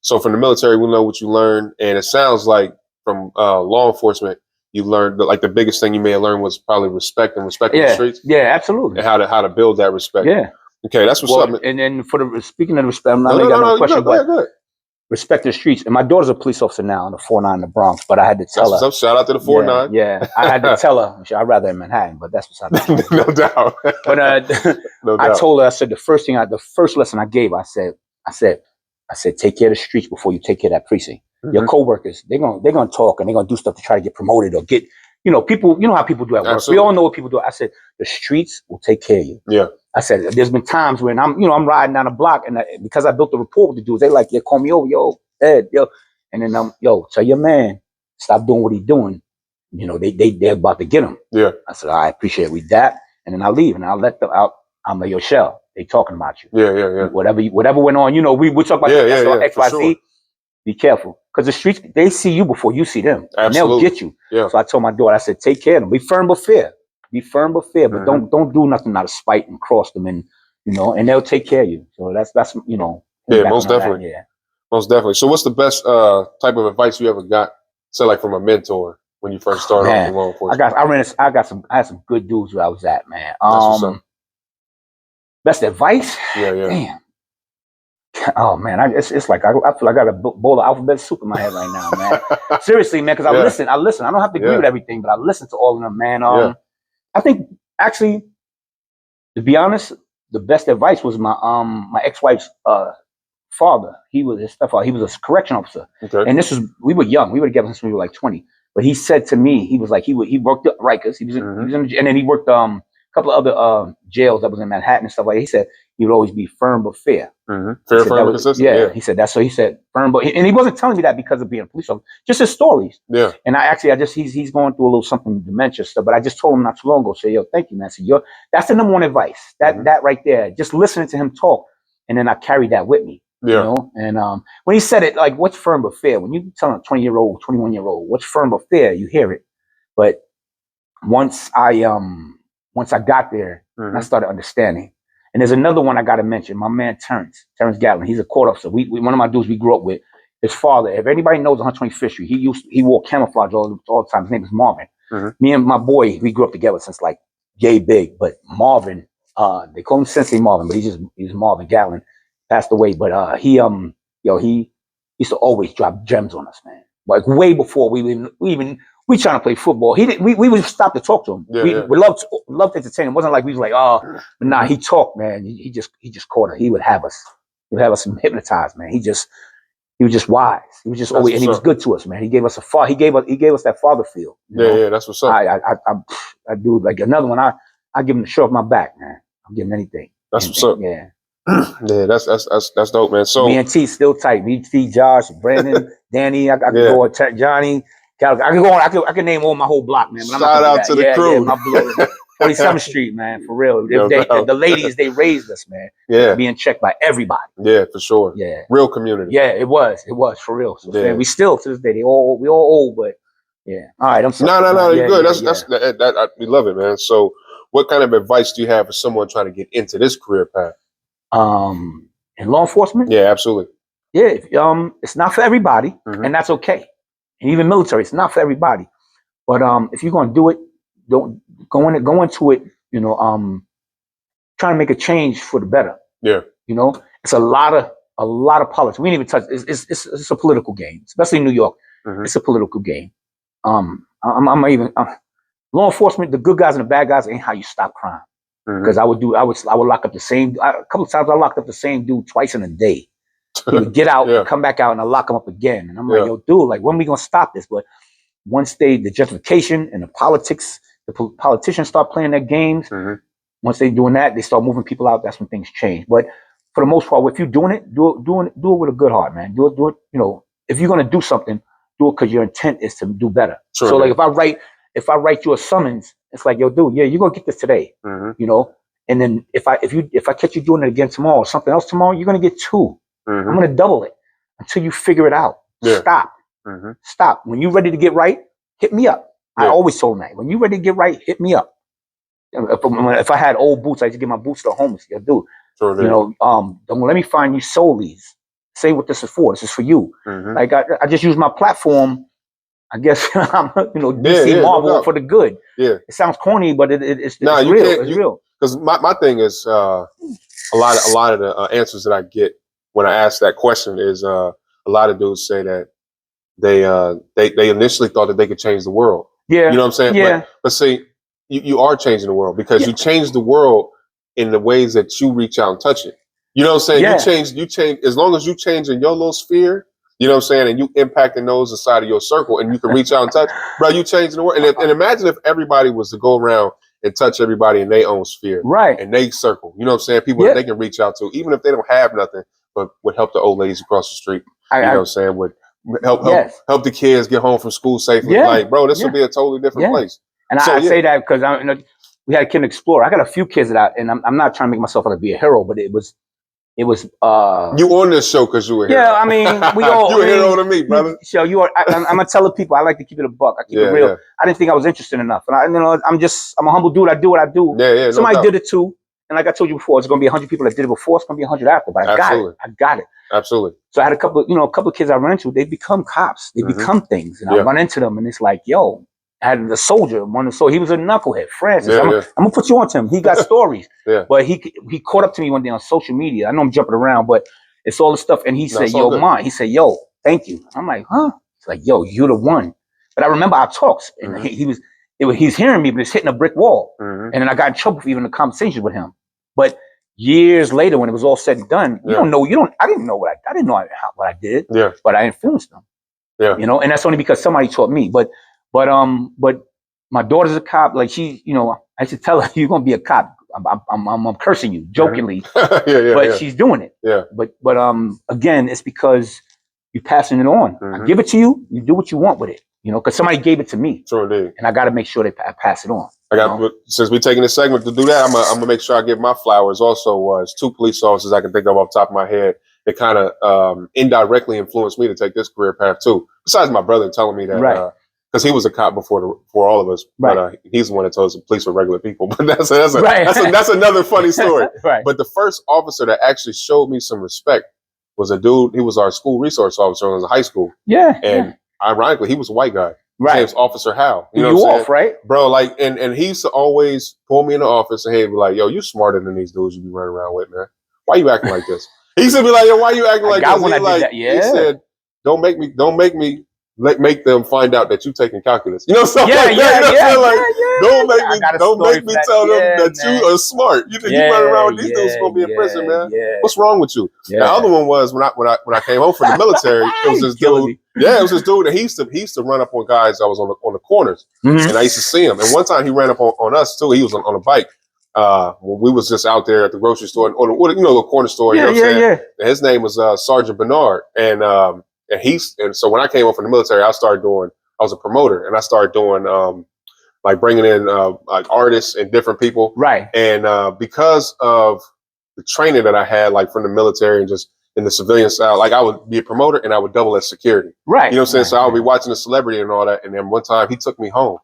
So from the military, we know what you learned, and it sounds like from law enforcement, you learned that, like, the biggest thing you may have learned was probably respecting the streets. Yeah, absolutely. And how to build that respect. Yeah. Okay, that's what's up. And then speaking of respect, I'm not got no question, but respect the streets. And my daughter's a police officer now in the 4-9 in the Bronx, but I had to tell her. Shout out to the 4-9. Yeah, I had to tell her. I'd rather in Manhattan, but that's what's up. No doubt. But I told her, I said, the first lesson I gave, I said, take care of the streets before you take care of that precinct. Your coworkers, they're gonna talk and they're gonna do stuff to try to get promoted or get, you know, people. You know how people do at work. Absolutely. We all know what people do. I said the streets will take care of you. Yeah. I said there's been times when I'm riding down the block and because I built a rapport with the dudes, they like, yeah, call me over, yo, Ed, yo, and then tell your man stop doing what he's doing. You know, they're about to get him. Yeah. I said, I appreciate it. We that, and then I leave and I'll let them out. I'm like, yo, Shell, they talking about you. Yeah. Whatever went on, we talk about X, Y, Z. Sure. Be careful. Because the streets, they see you before you see them. Absolutely. And they'll get you. Yeah. So I told my daughter, I said, take care of them. Be firm but fair. Be firm but fair. But don't do nothing out of spite and cross them and they'll take care of you. So that's Yeah, most definitely. Yeah. Most definitely. So what's the best type of advice you ever got, say like from a mentor when you first started off in law enforcement? I had some good dudes where I was at, man. That's what's up. Best advice? Yeah. Damn. Oh man, it's like I feel like I got a bowl of alphabet soup in my head right now, man. Seriously, man, because I listen. I don't have to agree with everything, but I listen to all of them, man. I think actually, to be honest, the best advice was my ex-wife's father. He was his stepfather. He was a correction officer, and we were young. We were together since we were like 20. But he said to me, he was like he worked at Rikers. He was and then he worked a couple of other jails that was in Manhattan and stuff like that. He said he would always be firm but fair. Fair, firm, and consistent. Yeah, he said that. So he said firm, but and he wasn't telling me that because of being a police officer, just his stories. Yeah. And he's going through a little something dementia stuff. But I just told him not too long ago, say, yo, thank you, man. So that's the number one advice. That right there, just listening to him talk, and then I carried that with me. Yeah. And when he said it, like, what's firm but fair? When you tell a 20-year-old, 21-year-old, what's firm but fair, you hear it. But once I got there, I started understanding. And there's another one I got to mention. My man Terrence Gatlin. He's a court officer. One of my dudes we grew up with. His father. If anybody knows 125th Street, he wore camouflage all the time. His name was Marvin. Me and my boy, we grew up together since like yay big. But Marvin, they call him Sensei Marvin, but he's Marvin Gatlin. Passed away. But he used to always drop gems on us, man. Like way before we trying to play football. We would stop to talk to him. We loved to entertain him. It wasn't like we was like, but nah, he talked, man. He just caught it. He would have us hypnotized, man. He was just wise. He was just always, and he was good to us, man. He gave us he gave us that father feel. Yeah, that's what's up. I do like another one. I give him the shirt off my back, man. I'll give him anything. That's what's up. Yeah. Yeah, that's dope, man. So me and T still tight. Me, T, Josh, Brandon, Danny. I can go on Johnny. I can go on. I can name all my whole block, man. But shout out to the crew. Yeah, my blood. 47th Street, man, for real. The ladies, they raised us, man. Yeah, being checked by everybody. Yeah, for sure. Yeah, real community. Yeah, it was for real. So, man, we still to this day, we all old, but yeah. All right, I'm sorry. No, you're good. We love it, man. So, what kind of advice do you have for someone trying to get into this career path? In law enforcement? Yeah, absolutely. Yeah, it's not for everybody, and that's okay. And even military, it's not for everybody. But if you're gonna do it, don't go into it. Trying to make a change for the better. Yeah. It's a lot of politics. We didn't even touch. It's a political game, especially in New York. It's a political game. Law enforcement, the good guys and the bad guys ain't how you stop crime. Because I would lock up the same. A couple of times I locked up the same dude twice in a day. He would get out, come back out, and I lock him up again. And I'm like, yo, dude, like, when are we gonna stop this? But once the justification and the politicians start playing their games. Once they're doing that, they start moving people out. That's when things change. But for the most part, if you're doing it, do it with a good heart, man. Do it. If you're gonna do something, do it because your intent is to do better. Sure, so, like, if I write you a summons, it's like, yo, dude, yeah, you're gonna get this today. And then if I catch you doing it again tomorrow or something else tomorrow, you're gonna get 2. I'm gonna double it until you figure it out. Yeah. Stop. When you're ready to get right, hit me up. Yeah. I always told them that. When you're ready to get right, hit me up. If I had old boots, I used to give my boots to the homeless. Yo, dude, don't let me find you solies. Say what this is for. This is for you. Like I just use my platform. I guess I'm, DC Marvel for the good. Yeah, it sounds corny, but it's real. It's real. Because my thing is a lot of the answers that I get when I ask that question is a lot of dudes say that they initially thought that they could change the world. Yeah, you know what I'm saying? Yeah. But see, you are changing the world because you change the world in the ways that you reach out and touch it. You know what I'm saying? Yeah. You change as long as you change in your little sphere. You know what I'm saying? And you impacting those inside of your circle, and you can reach out and touch, bro. You changing the world. And imagine if everybody was to go around and touch everybody in their own sphere, right? And they circle. You know what I'm saying? People that they can reach out to, even if they don't have nothing, but would help the old ladies across the street. You know what I'm saying? Would help the kids get home from school safely. Like, bro, this would be a totally different place. And I say that because we had a kid explorer. I got a few kids that and I'm not trying to make myself like be a hero, but it was you on this show because you were here. Yeah, I mean, we all you a hero to me, brother. So you are. I'm gonna tell the people. I like to keep it a buck. I keep it real. I didn't think I was interested enough, and I'm a humble dude. I do what I do. Yeah. Somebody did it too, and like I told you before, it's gonna be 100 people that did it before. It's gonna be 100 after, but I got it. Absolutely. So I had a couple of kids I ran into. They become cops. They become things, and I run into them, and it's like, yo. I had the soldier, he was a knucklehead, Francis. I'm gonna put you on to him. He got stories. But he caught up to me one day on social media. I know I'm jumping around, but it's all the stuff. And he said, yo, man. He said, yo, thank you. I'm like, huh? It's like, yo, you're the one. But I remember our talks, and he's hearing me, but it's hitting a brick wall. And then I got in trouble for even the conversations with him. But years later, when it was all said and done, I didn't know what I did. But I influenced them. And that's only because somebody taught me. But my daughter's a cop. Like I should tell her, you're gonna be a cop. I'm cursing you jokingly, but she's doing it. But again, it's because you're passing it on. I give it to you. You do what you want with it. Because somebody gave it to me. True indeed. And I got to make sure they pass it on. Since we're taking this segment to do that, I'm gonna make sure I give my flowers. Also, was 2 police officers I can think of off the top of my head that kind of indirectly influenced me to take this career path too. Besides my brother telling me that. Because he was a cop before all of us, but he's the one that told us the police were regular people. But that's another funny story. But the first officer that actually showed me some respect was a dude. He was our school resource officer when I was in high school. And ironically, he was a white guy. His name's Officer Hal. You know what I'm saying? Right, bro? Like, and he used to always pull me in the office and he'd be like, "Yo, you smarter than these dudes you be running around with, man. Why you acting like this?" He used to be like, "Yo, why you acting like this?" He said, "Don't make me." Make them find out that you taking calculus. Don't make me tell them that you are smart. You think you running around with these dudes gonna be in prison, man? What's wrong with you? The other one was when I came home from the military, it was this dude. It was this dude, and he used to run up on guys that was on the corners, and I used to see him. And one time he ran up on us too. He was on a bike. When we was just out there at the grocery store or the corner store. And his name was Sergeant Bernard, and so when I came up from the military, I was a promoter, and I started doing like bringing in like artists and different people. And because of the training that I had, like from the military and just in the civilian side, like I would be a promoter and I would double as security. You know what I'm saying? So I would be watching a celebrity and all that. And then one time he took me home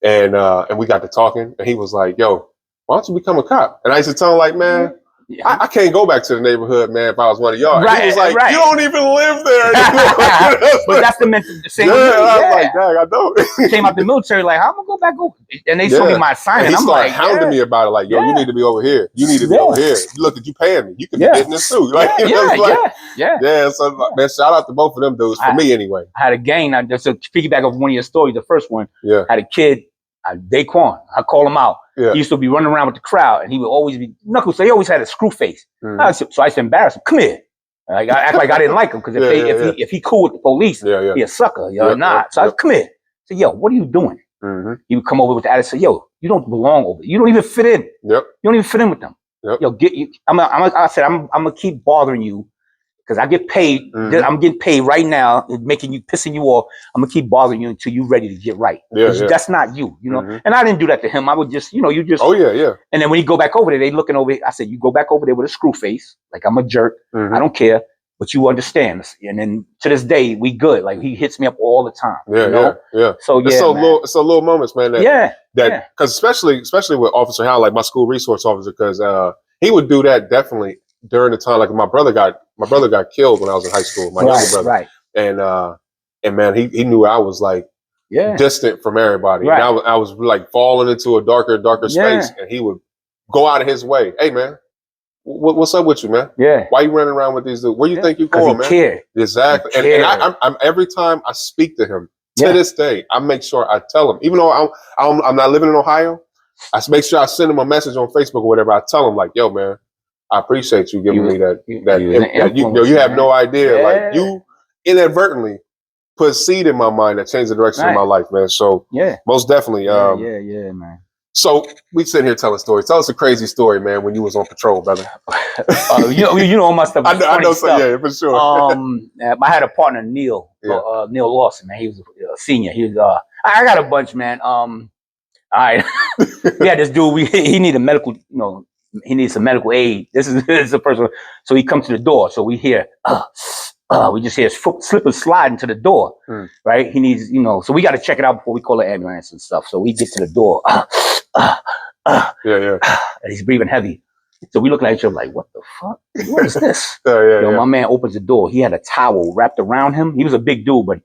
and we got to talking, and he was like, "Yo, why don't you become a cop?" And I used to tell him, like, "Man, I can't go back to the neighborhood, man, if I was one of y'all." He was like, "You don't even live there anymore." But that's the same. I was like, "Dang, I don't." Came out the military, like, "How am I gonna go back over?" And they showed me my assignment. And he started hounding me about it, like, "Yo, you need to be over here. You need to be over here. Look, you paying me. You could be getting this too." Like, So man, shout out to both of them dudes for me anyway. I had a gang. Just to piggyback off one of your stories, the first one. I had a kid, Daquan. I call him out. He used to be running around with the crowd, and he would always be knuckles. So he always had a screw face. So I used to embarrass him. "Come here." Like, I act like I didn't like him because if he cool with the police, he a sucker. So I "Come here." I said, "Yo, what are you doing?" He would come over with the attitude, say, "Yo, you don't belong over. You don't even fit in. You don't even fit in with them. Yo, get you." I said, I'm gonna keep bothering you. Because I get paid, I'm getting paid right now, pissing you off. I'm gonna keep bothering you until you're ready to get right. That's not you, And I didn't do that to him. I would just, you just. Oh yeah. And then when you go back over there, they looking over. I said, "You go back over there with a screw face, like I'm a jerk. I don't care, but you understand." And then to this day, we good. Like he hits me up all the time. So it's so little moments, man. Because especially with Officer Hal, like my school resource officer, because he would do that definitely during the time. Like my brother got killed when I was in high school. My younger brother, and man, he knew I was like distant from everybody, and I was like falling into a darker space, and he would go out of his way. "Hey man, what's up with you, man? Why you running around with these dudes? Where you think you going, man?" Cared. Exactly. And I'm every time I speak to him to this day, I make sure I tell him, even though I'm not living in Ohio, I make sure I send him a message on Facebook or whatever. I tell him like, "Yo, man, I appreciate you giving me that. You have no idea. Like you inadvertently put seed in my mind that changed the direction of my life, man." So most definitely. Man. So we sitting here telling stories. Tell us a crazy story, man, when you was on patrol, brother. You know all my stuff. I know. So, for sure. I had a partner, Neil Lawson, man. He was a senior. He was. I got a bunch, man. All right. We had this dude. He needed medical. He needs some medical aid. This is a person. So he comes to the door. So we hear. We just hear his foot slip and slide into the door. Right. He needs. So we got to check it out before we call the ambulance and stuff. So we get to the door. Yeah. And he's breathing heavy. So we looking at each other like, what the fuck? What is this? Yeah. My man opens the door. He had a towel wrapped around him. He was a big dude, but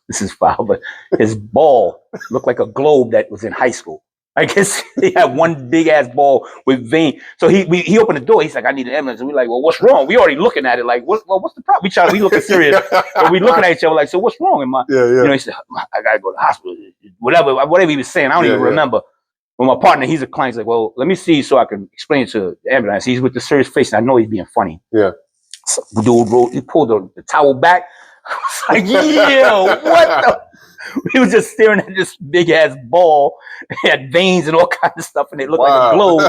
this is foul. But his ball looked like a globe that was in high school. I guess he had one big ass ball with vein. So he opened the door. He's like, I need an ambulance. And we're like, well, what's wrong? We already looking at it like, what's the problem? We looking serious. But we looking at each other like, so what's wrong? And he said, I gotta go to the hospital. Whatever he was saying, I don't even remember. Well, my partner, he's a client. He's like, well, let me see so I can explain it to the ambulance. He's with the serious face, and I know he's being funny. Yeah. So the dude he pulled the towel back. I was like, yeah, what the? He was just staring at this big ass ball. It had veins and all kinds of stuff, and it looked like a globe.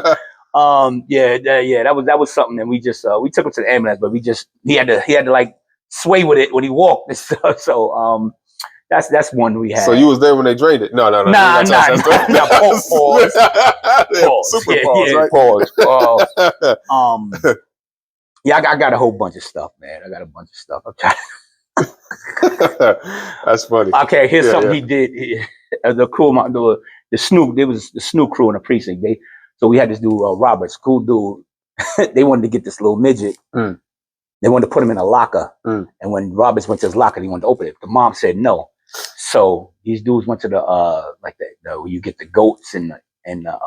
That was something. And we just we took him to the ambulance, but he had to like sway with it when he walked and stuff. So that's one we had. So you was there when they drained it? No. Nah. Pause. Super pause, right? Pause. I got a whole bunch of stuff, man. I got a bunch of stuff. I'm trying. That's funny. Okay, here's something he did. The crew, the Snoop, there was the Snoop crew in the precinct. So we had this dude, Roberts, cool dude. They wanted to get this little midget. They wanted to put him in a locker. And when Roberts went to his locker, he wanted to open it. The mom said no. So these dudes went to the where you get the goats and the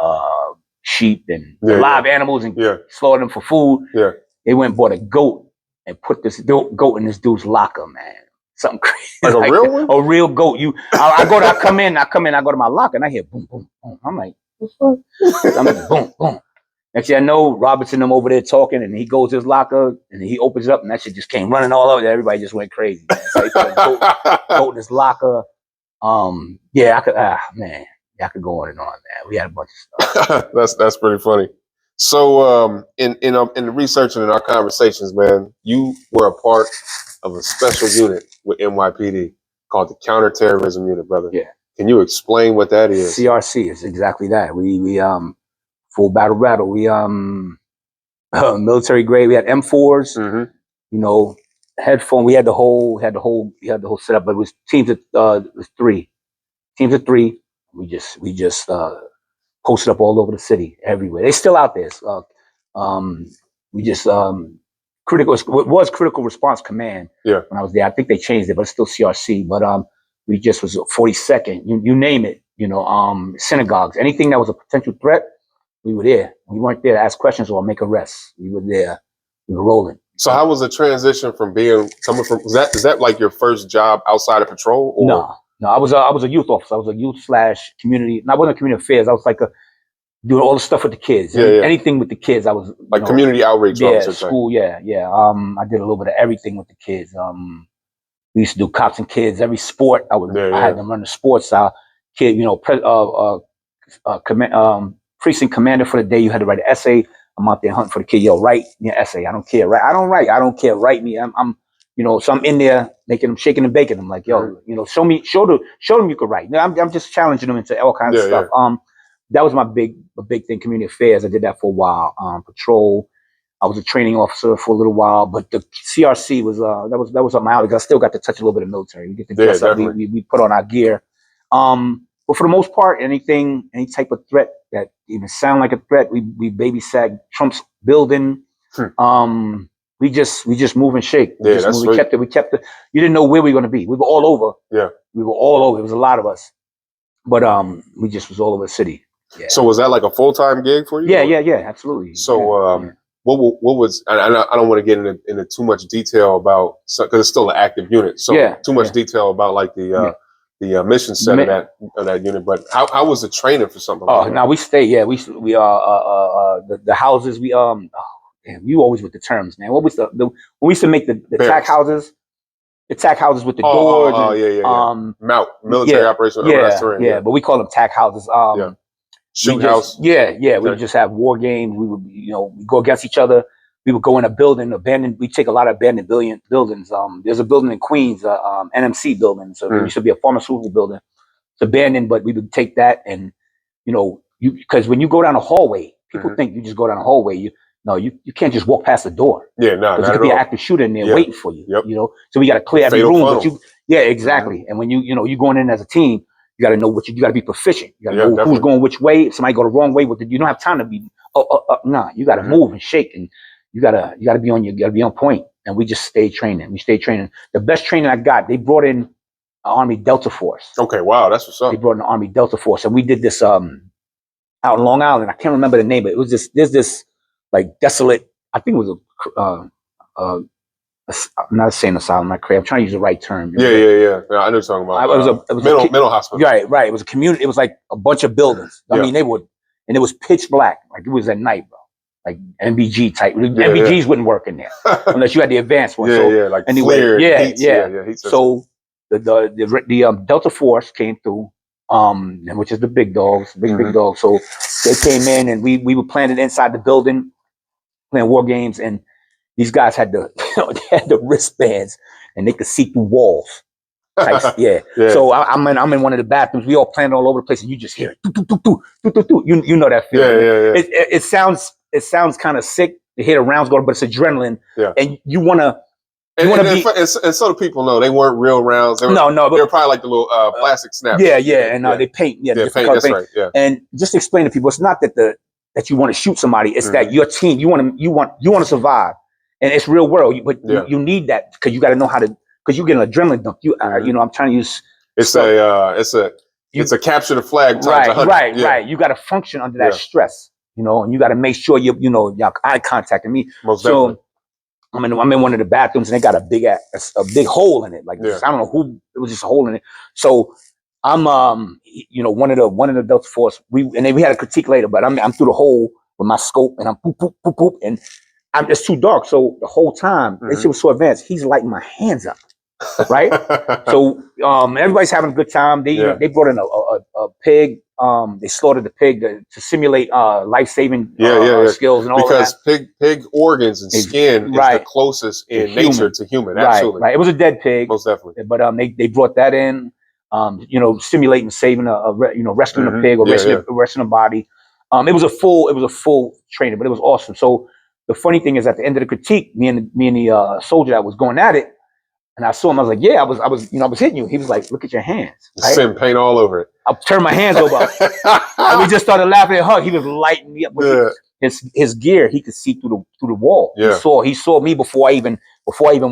sheep and the live animals and slaughter them for food. Yeah. They went and bought a goat and put this goat in this dude's locker, man. Something crazy. Like a real one? A real goat. I come in, I go to my locker and I hear boom, boom, boom. I'm like, what's up? I'm like, boom, boom. Next thing I know, Roberts and them over there talking, and he goes to his locker and he opens it up, and that shit just came running all over there. Everybody just went crazy. Man. So he put a goat in his locker. I could go on and on, man. We had a bunch of stuff. That's pretty funny. So in the research and in our conversations, man, you were a part of a special unit with NYPD called the Counterterrorism Unit, brother. Yeah. Can you explain what that is? CRC is exactly that. We full battle. We military grade. We had M4s. Headphone. We had the whole setup, but it was teams of it was 3. Teams of 3. We just posted up all over the city, everywhere. They're still out there. Critical Response Command. Yeah. When I was there, I think they changed it, but it's still CRC. But we just was 42nd. You name it. Synagogues, anything that was a potential threat, we were there. We weren't there to ask questions or make arrests. We were there. We were rolling. So how was the transition from coming from? Is that like your first job outside of patrol? Or? No. I was a youth officer. I was a youth/community. And I wasn't community affairs. I was like doing all the stuff with the kids. Anything with the kids. I was like community outreach. School. I did a little bit of everything with the kids. We used to do cops and kids. Every sport I had them run the sports. Precinct commander for the day. You had to write an essay. I'm out there hunting for the kid. Yo, write your essay. I don't care. Right? I don't write. I don't care. Write me. I'm so I'm in there making them shaking and baking. I'm like, yo, show them you could write. I'm just challenging them into all kinds of stuff. That was my big thing. Community affairs. I did that for a while. Patrol. I was a training officer for a little while, but the CRC was that was up my alley because I still got to touch a little bit of military. We get to dress up. We put on our gear. But for the most part, any type of threat that even sound like a threat, we babysat Trump's building. We just move and shake. We kept it. You didn't know where we were going to be. We were all over. Yeah. We were all over. It was a lot of us. But we just was all over the city. Yeah. So was that like a full-time gig for you? Yeah, absolutely. So what was, and I don't want to get into too much detail about, because it's still an active unit. So too much detail about like the mission set of that unit, but how was the training for something like that? Now we stay, the houses, we you always with the terms, man. What was when we used to make the tack houses with the doors. Military operation. But we call them tack houses. Shoot house. We would just have war games. We would, we go against each other. We would go in a building, we take a lot of abandoned buildings. There's a building in Queens, NMC building. So there used to be a pharmaceutical building. It's abandoned, but we would take that and because when you go down a hallway, people Mhm. think you just go down a hallway. You can't just walk past the door. Yeah, no, Because not there at could be an all. active shooter in there Yeah. waiting for you. Yep. So we got to clear every Fatal room. funnel. But yeah, exactly. And when you going in as a team, you got to know you got to be proficient. You got to Yeah, know who's definitely. going which way. If somebody go the wrong way, you don't have time to be. Nah, you got to Mhm. move and shake, and you gotta be on point. And we just stayed training. We stayed training. The best training I got, they brought in an Army Delta Force. Okay, wow, that's what's They up. brought in the Army Delta Force, and we did this out in Long Island. I can't remember the name, but it was there's this like desolate. I think it was I'm not saying asylum, not crazy. I'm trying to use the right term. Yeah. Yeah, I know what you're talking about. It was mental hospital. Right. It was a community. It was like a bunch of buildings. I Yeah. mean, and it was pitch black. Like it was at night, bro. Like NBG type. Yeah, NBGs wouldn't work in there unless you had the advanced one. Like Anyway, flared heats. yeah. Heat So the Delta Force came through, which is the big dogs, big dogs. So they came in and we were planted inside the building, playing war games, and these guys had they had the wristbands and they could see through walls. Yeah. So I'm in one of the bathrooms. We all planted all over the place, and you just hear it. You know that feeling. Yeah. It sounds kind of sick to hear the rounds go, but it's adrenaline. Yeah. And you wanna and so the people know they weren't real rounds. They were probably like the little plastic snaps. Yeah. And they paint. Yeah, paint. That's right. Yeah. And just explain to people, it's not that you want to shoot somebody. It's that your team. You want to survive, and it's real world. But you need that because you got to know how to. Because you get an adrenaline dump. I'm trying to use. It's a capture the flag times 100. Right. You got to function under that stress, and you got to make sure y'all eye contact. And me, most definitely. I'm in one of the bathrooms and they got a big hole in it. Like I don't know who, it was just a hole in it. So I'm one of the Delta Force. We had a critique later, but I'm through the hole with my scope and I'm poop, and it's too dark. So the whole time, this shit was so advanced. He's lighting my hands up. Right. So everybody's having a good time. They brought in a pig. They slaughtered the pig to simulate life-saving skills and all because that. Pig organs and skin is the closest in nature to human. Absolutely. Right. It was a dead pig. Most definitely. But they brought that in. Simulating saving rescuing a pig or rescuing a body. It was a full training, but it was awesome. So the funny thing is, at the end of the critique, me and the soldier that was going at it. And I saw him. I was like, "Yeah, I was hitting you." He was like, "Look at your hands." Right? Sin paint all over it. I turned my hands over, and we just started laughing and hug. He was lighting me up with his gear. He could see through the wall. Yeah. He saw me before I even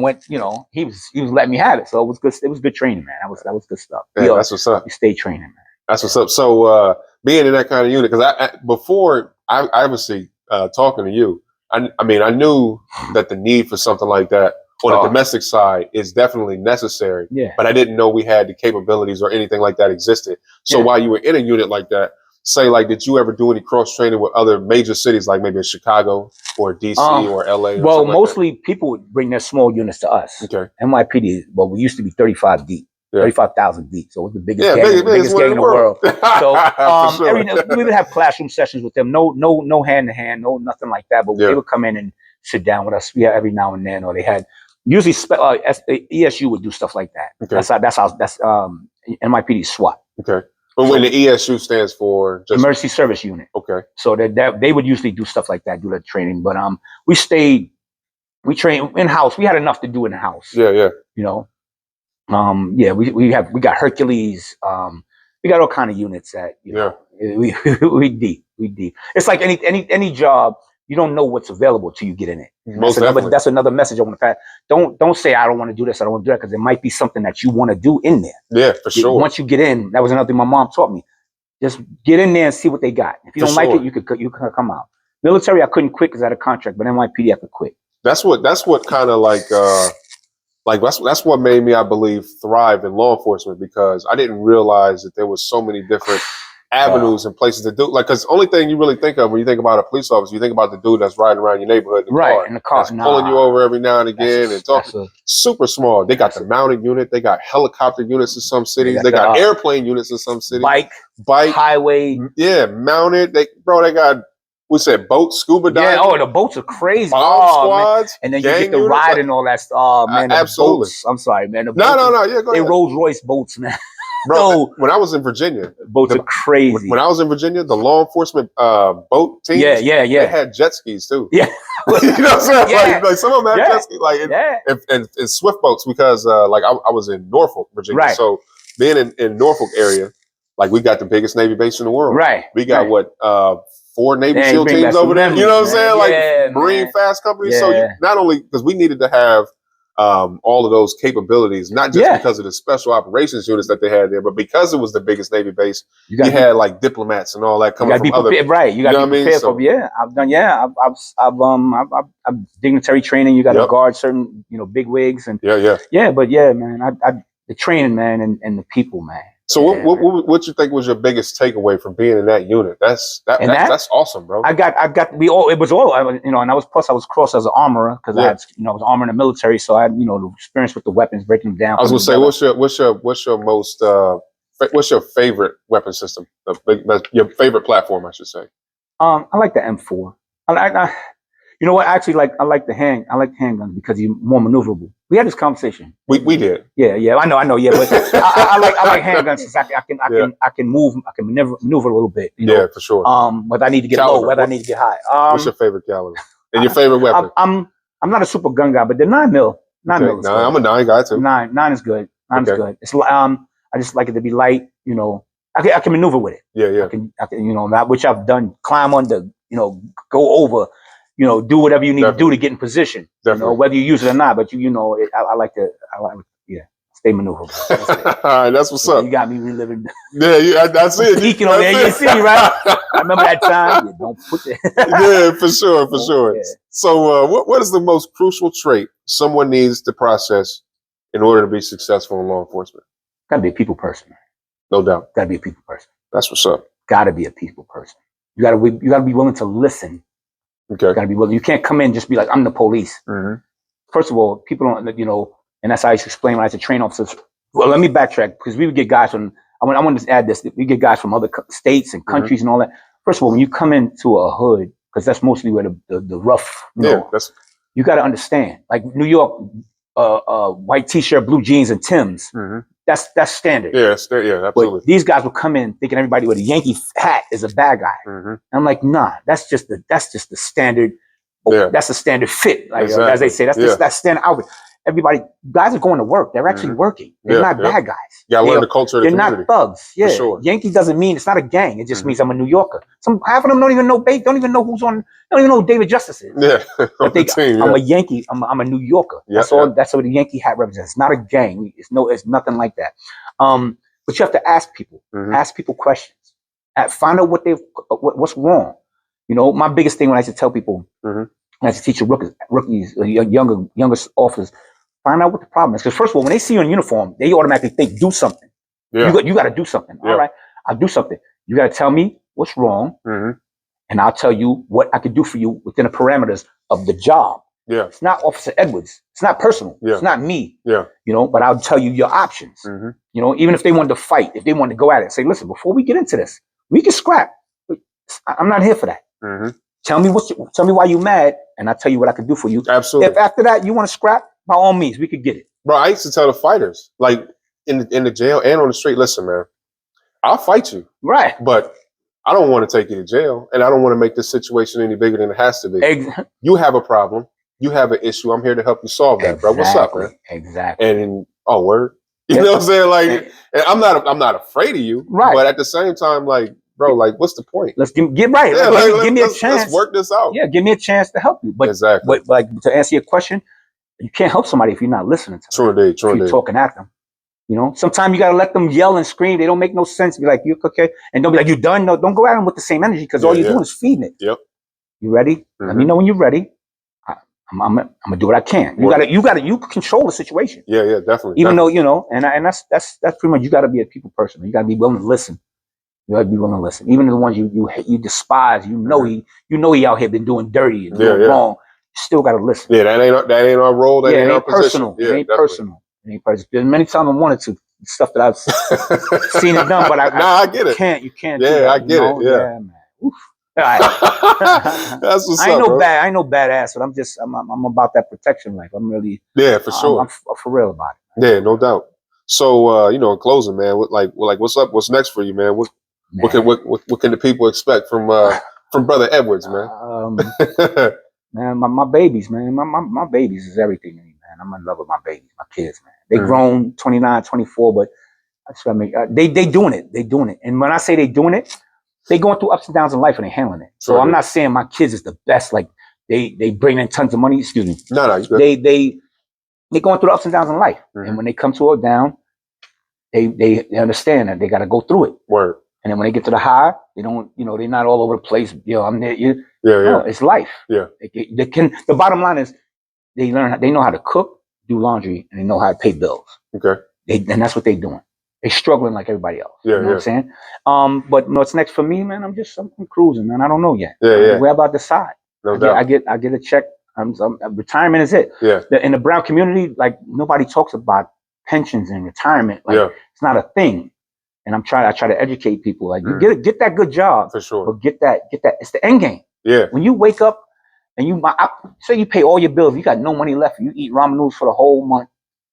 went. He was letting me have it. So it was good. It was good training, man. That was good stuff. Yeah, that's what's up. You stay training, man. That's what's up. So being in that kind of unit, because before I obviously talking to you, I mean I knew that the need for something like that on the domestic side is definitely necessary. Yeah. But I didn't know we had the capabilities or anything like that existed. So while you were in a unit like that, did you ever do any cross training with other major cities, like maybe in Chicago or DC or LA? Well, mostly people would bring their small units to us. Okay. NYPD, we used to be 35 deep. 35,000 deep, so it was the biggest biggest gang in the world. So sure. we would have classroom sessions with them. No hand to hand, no nothing like that. But they would come in and sit down with us. Every now and then, or they had usually ESU would do stuff like that. Okay. That's NYPD SWAT. Okay. But when the ESU stands for Emergency Service Unit. Okay. So that they would usually do stuff like that, do that training. But we trained in house. We had enough to do in the house. Yeah. We got Hercules. We got all kind of units that we deep. It's like any job. You don't know what's available till you get in it. That's another message I want to pass. Don't say I don't want to do this. I don't want to do that, because there might be something that you want to do in there. Yeah, for sure. Once you get in, that was another thing my mom taught me. Just get in there and see what they got. If you don't like it, you could come out. Military, I couldn't quit because I had a contract, but NYPD, I could quit. That's what kind of that's what made me, I believe, thrive in law enforcement, because I didn't realize that there was so many different avenues and places to do. Because the only thing you really think of when you think about a police officer, you think about the dude that's riding around your neighborhood in the car, pulling you over every now and again and talking. Super small. They got the mounted unit. They got helicopter units in some cities. They got airplane units in some cities. Bike, highway. Yeah, mounted. They got. We said boats, scuba diving. Yeah, the boats are crazy. Bomb squads. Man. And then you get to ride and all that stuff. Oh, man, absolutely. Boats, I'm sorry, man. No. Yeah, go ahead. They Rolls Royce boats, man. Bro, So when I was in Virginia, boats are crazy. when I was in Virginia, the law enforcement boat teams, Yeah. they had jet skis too. Yeah. You know what I'm saying? Yeah. Like some of them have jet skis, like and swift boats because like I was in Norfolk, Virginia. Right. So being in Norfolk area, like we got the biggest Navy base in the world. Right. We got what 4 Navy Man, SEAL bring teams back over some there. You know what I'm memories, saying? man. Like Marine man. Fast Company. Yeah. So you, not only because we needed to have all of those capabilities, not just because of the special operations units that they had there, but because it was the biggest Navy base, you had like diplomats and all that coming from other. Right, you got to be prepared for. Yeah, I've done. Yeah, I've dignitary training. You got to guard certain, big wigs and But yeah, man, the training, man, and the people, man. So what you think was your biggest takeaway from being in that unit? That's awesome, bro. It was all, and I was crossed as an armorer because I had, I was armored in the military, so I had, the experience with the weapons, breaking them down. I was gonna say, what's your favorite weapon system? Your favorite platform, I should say. I like the M4. You know what? Actually, I like the handguns because you're more maneuverable. We had this conversation. We did. Yeah. I know. Yeah, but I like handguns since I can move. I can maneuver a little bit. Yeah, for sure. Whether I need to get low, whether I need to get high. What's your favorite caliber? And your favorite weapon? I'm not a super gun guy, but the 9mm. 9mm. Okay. I'm a 9 guy too. 9 is good. 9 is good. It's I just like it to be light. I can maneuver with it. Yeah. I can which I've done. Climb under. Go over. Do whatever you need to do to get in position. Whether you use it or not. But I like to stay maneuverable. All right, that's what's up. You got me reliving. Yeah, I see it. Speaking on there, you see, right? I remember that time. Don't put it. Yeah, for sure. Yeah. So, what is the most crucial trait someone needs to process in order to be successful in law enforcement? Got to be a people person. No doubt. Got to be a people person. That's what's up. Got to be a people person. You got to be willing to listen. Okay. You got to be willing. You can't come in and just be like, I'm the police. Mm-hmm. First of all, people don't, and that's how I used to explain when I used to train officers. Well, let me backtrack because we would get guys from, I want to add this, we get guys from other states and countries and all that. First of all, when you come into a hood, because that's mostly where the rough, you got to understand. Like New York, white t-shirt, blue jeans, and Timbs. Mm-hmm. That's standard. Yeah, absolutely. But these guys will come in thinking everybody with a Yankee hat is a bad guy. Mm-hmm. I'm like, nah, that's just the standard. That's the standard fit, like as they say. That's standard outfit. Everybody, guys are going to work. They're actually working. They're not bad guys. You gotta learn the culture of the community. They're not thugs. Yeah, sure. Yankee doesn't mean it's not a gang. It just means I'm a New Yorker. Half of them don't even know who's on. Don't even know who David Justice is. Yeah, but I'm a Yankee. I'm a New Yorker. That's all. That's what the Yankee hat represents. It's not a gang. It's nothing like that. But you have to ask people. Ask people questions. Find out what's wrong. My biggest thing when I used to tell people, when I used to teach rookies, younger officers, find out what the problem is. Because first of all, when they see you in uniform, they automatically think, do something. Yeah. You got to do something. Yeah. All right, I'll do something. You got to tell me what's wrong, and I'll tell you what I can do for you within the parameters of the job. Yeah, it's not Officer Edwards. It's not personal. Yeah. It's not me. Yeah, but I'll tell you your options. Even if they wanted to fight, if they wanted to go at it, say, listen, before we get into this, we can scrap. I'm not here for that. Tell me why you're mad, and I'll tell you what I can do for you. Absolutely. If after that you want to scrap, by all means, we could get it. Bro, I used to tell the fighters, like in the jail and on the street, listen, man, I'll fight you. Right. But I don't want to take you to jail, and I don't want to make this situation any bigger than it has to be. You have a problem. You have an issue. I'm here to help you solve that, bro. What's up, man? Exactly. And word. You know what I'm saying? Like, and I'm not afraid of you. Right. But at the same time, like, bro, like, what's the point? Let's get right. Yeah, give me a chance. Let's work this out. Yeah, give me a chance to help you. But, exactly. But like, to answer your question, you can't help somebody if you're not listening to them. True indeed. If you're talking at them. Sometimes you got to let them yell and scream. They don't make no sense. Be like, you okay? And don't be like, you done? No, don't go at them with the same energy because all you're doing is feeding it. Yep. You ready? Let me know when you're ready. I'm gonna do what I can. You can control the situation. Yeah, definitely. Even though, and that's pretty much, you got to be a people person. You got to be willing to listen. You got to be willing to listen. Even the ones you despise, he out here been doing dirty and doing wrong. You still got to listen. Yeah, that ain't our role. That ain't our personal. Position. It ain't personal. It ain't personal. There's many times I wanted to, stuff that I've seen it done, but I get it. You can't. Yeah, do that, I get it. Yeah, man. Oof. All right. That's what's I ain't up, no bad. I ain't no badass, but I'm about that protection life. I'm really. Yeah, for sure. I'm for real about it. Yeah, no doubt. So, you know, in closing, man, what's up? What's next for you, man? What can the people expect from Brother Edwards, man? Man, my babies, man. My babies is everything to me, man. I'm in love with my babies, my kids, man. They grown 29, 24, but I just gotta make they doing it. They doing it. And when I say they doing it, they going through ups and downs in life and they handling it. So I'm not saying my kids is the best, like they bring in tons of money, excuse me. No, you good. They going through the ups and downs in life. And when they come to a down, they understand that they gotta go through it. Word. And then when they get to the high, they don't, you know, they're not all over the place. Yo, I'm there. No, it's life. Yeah. The bottom line is they know how to cook, do laundry, and they know how to pay bills. Okay. And that's what they're doing. They're struggling like everybody else. Yeah, you know what I'm saying? But what's next for me, man? I'm cruising, man. I don't know yet. Yeah. We're about to decide. No doubt. I get a check. Retirement is it. Yeah. In the brown community, like nobody talks about pensions and retirement. Like it's not a thing. And I try to educate people. Like you get that good job. For sure. But get that. It's the end game. Yeah. When you wake up and say you pay all your bills, you got no money left. You eat ramen noodles for the whole month.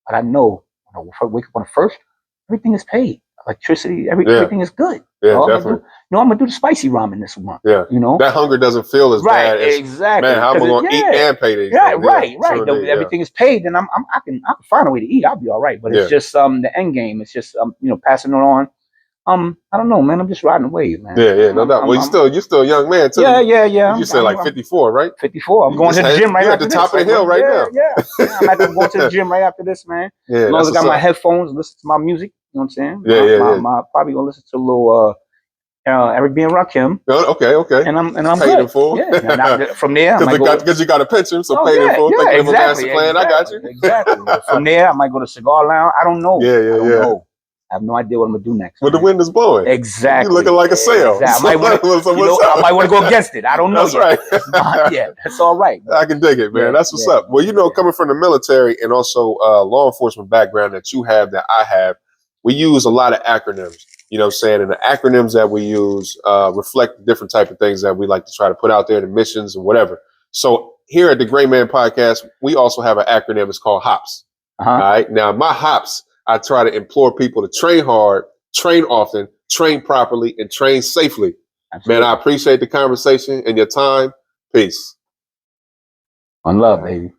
But I know when I wake up on the first, everything is paid. Electricity, everything is good. Yeah, definitely. I'm gonna do the spicy ramen this month. Yeah. You know? That hunger doesn't feel as bad as exactly. Man, how am I gonna eat and pay these? Yeah, right. Everything is paid, then I can find a way to eat. I'll be all right. But it's just the end game. It's just passing it on. I don't know, man. I'm just riding the wave, man. Yeah, no doubt. Well, you're still a young man too. Yeah. You said like 54, right? 54. I'm going to the gym right after this. You're at the top of the hill right now. Yeah. I'm actually going to the gym right after this, man. Yeah, as long as I got my headphones, listen to my music. You know what I'm saying? Yeah. Probably gonna listen to a little Eric B. and Rakim. Okay. And I'm paid good. in full. Yeah. From there, because you got a pension, so paid in full. Thank you for master plan. I got you. Exactly. From there, I might go to Cigar Lounge. I don't know. I don't know. I have no idea what I'm gonna do next. But the wind is blowing. Exactly. You're looking like a sail. Exactly. I might want to go against it. I don't know. That's yet. Not yet. That's all right. I can dig it, man. That's what's up. Well, coming from the military and also law enforcement background that you have, that I have, we use a lot of acronyms. You know what I'm saying? And the acronyms that we use reflect the different type of things that we like to try to put out there, the missions and whatever. So here at the Great Man Podcast, we also have an acronym. It's called HOPS. All right. Now, my HOPS, I try to implore people to train hard, train often, train properly, and train safely. Absolutely. Man, I appreciate the conversation and your time. Peace. One love, baby.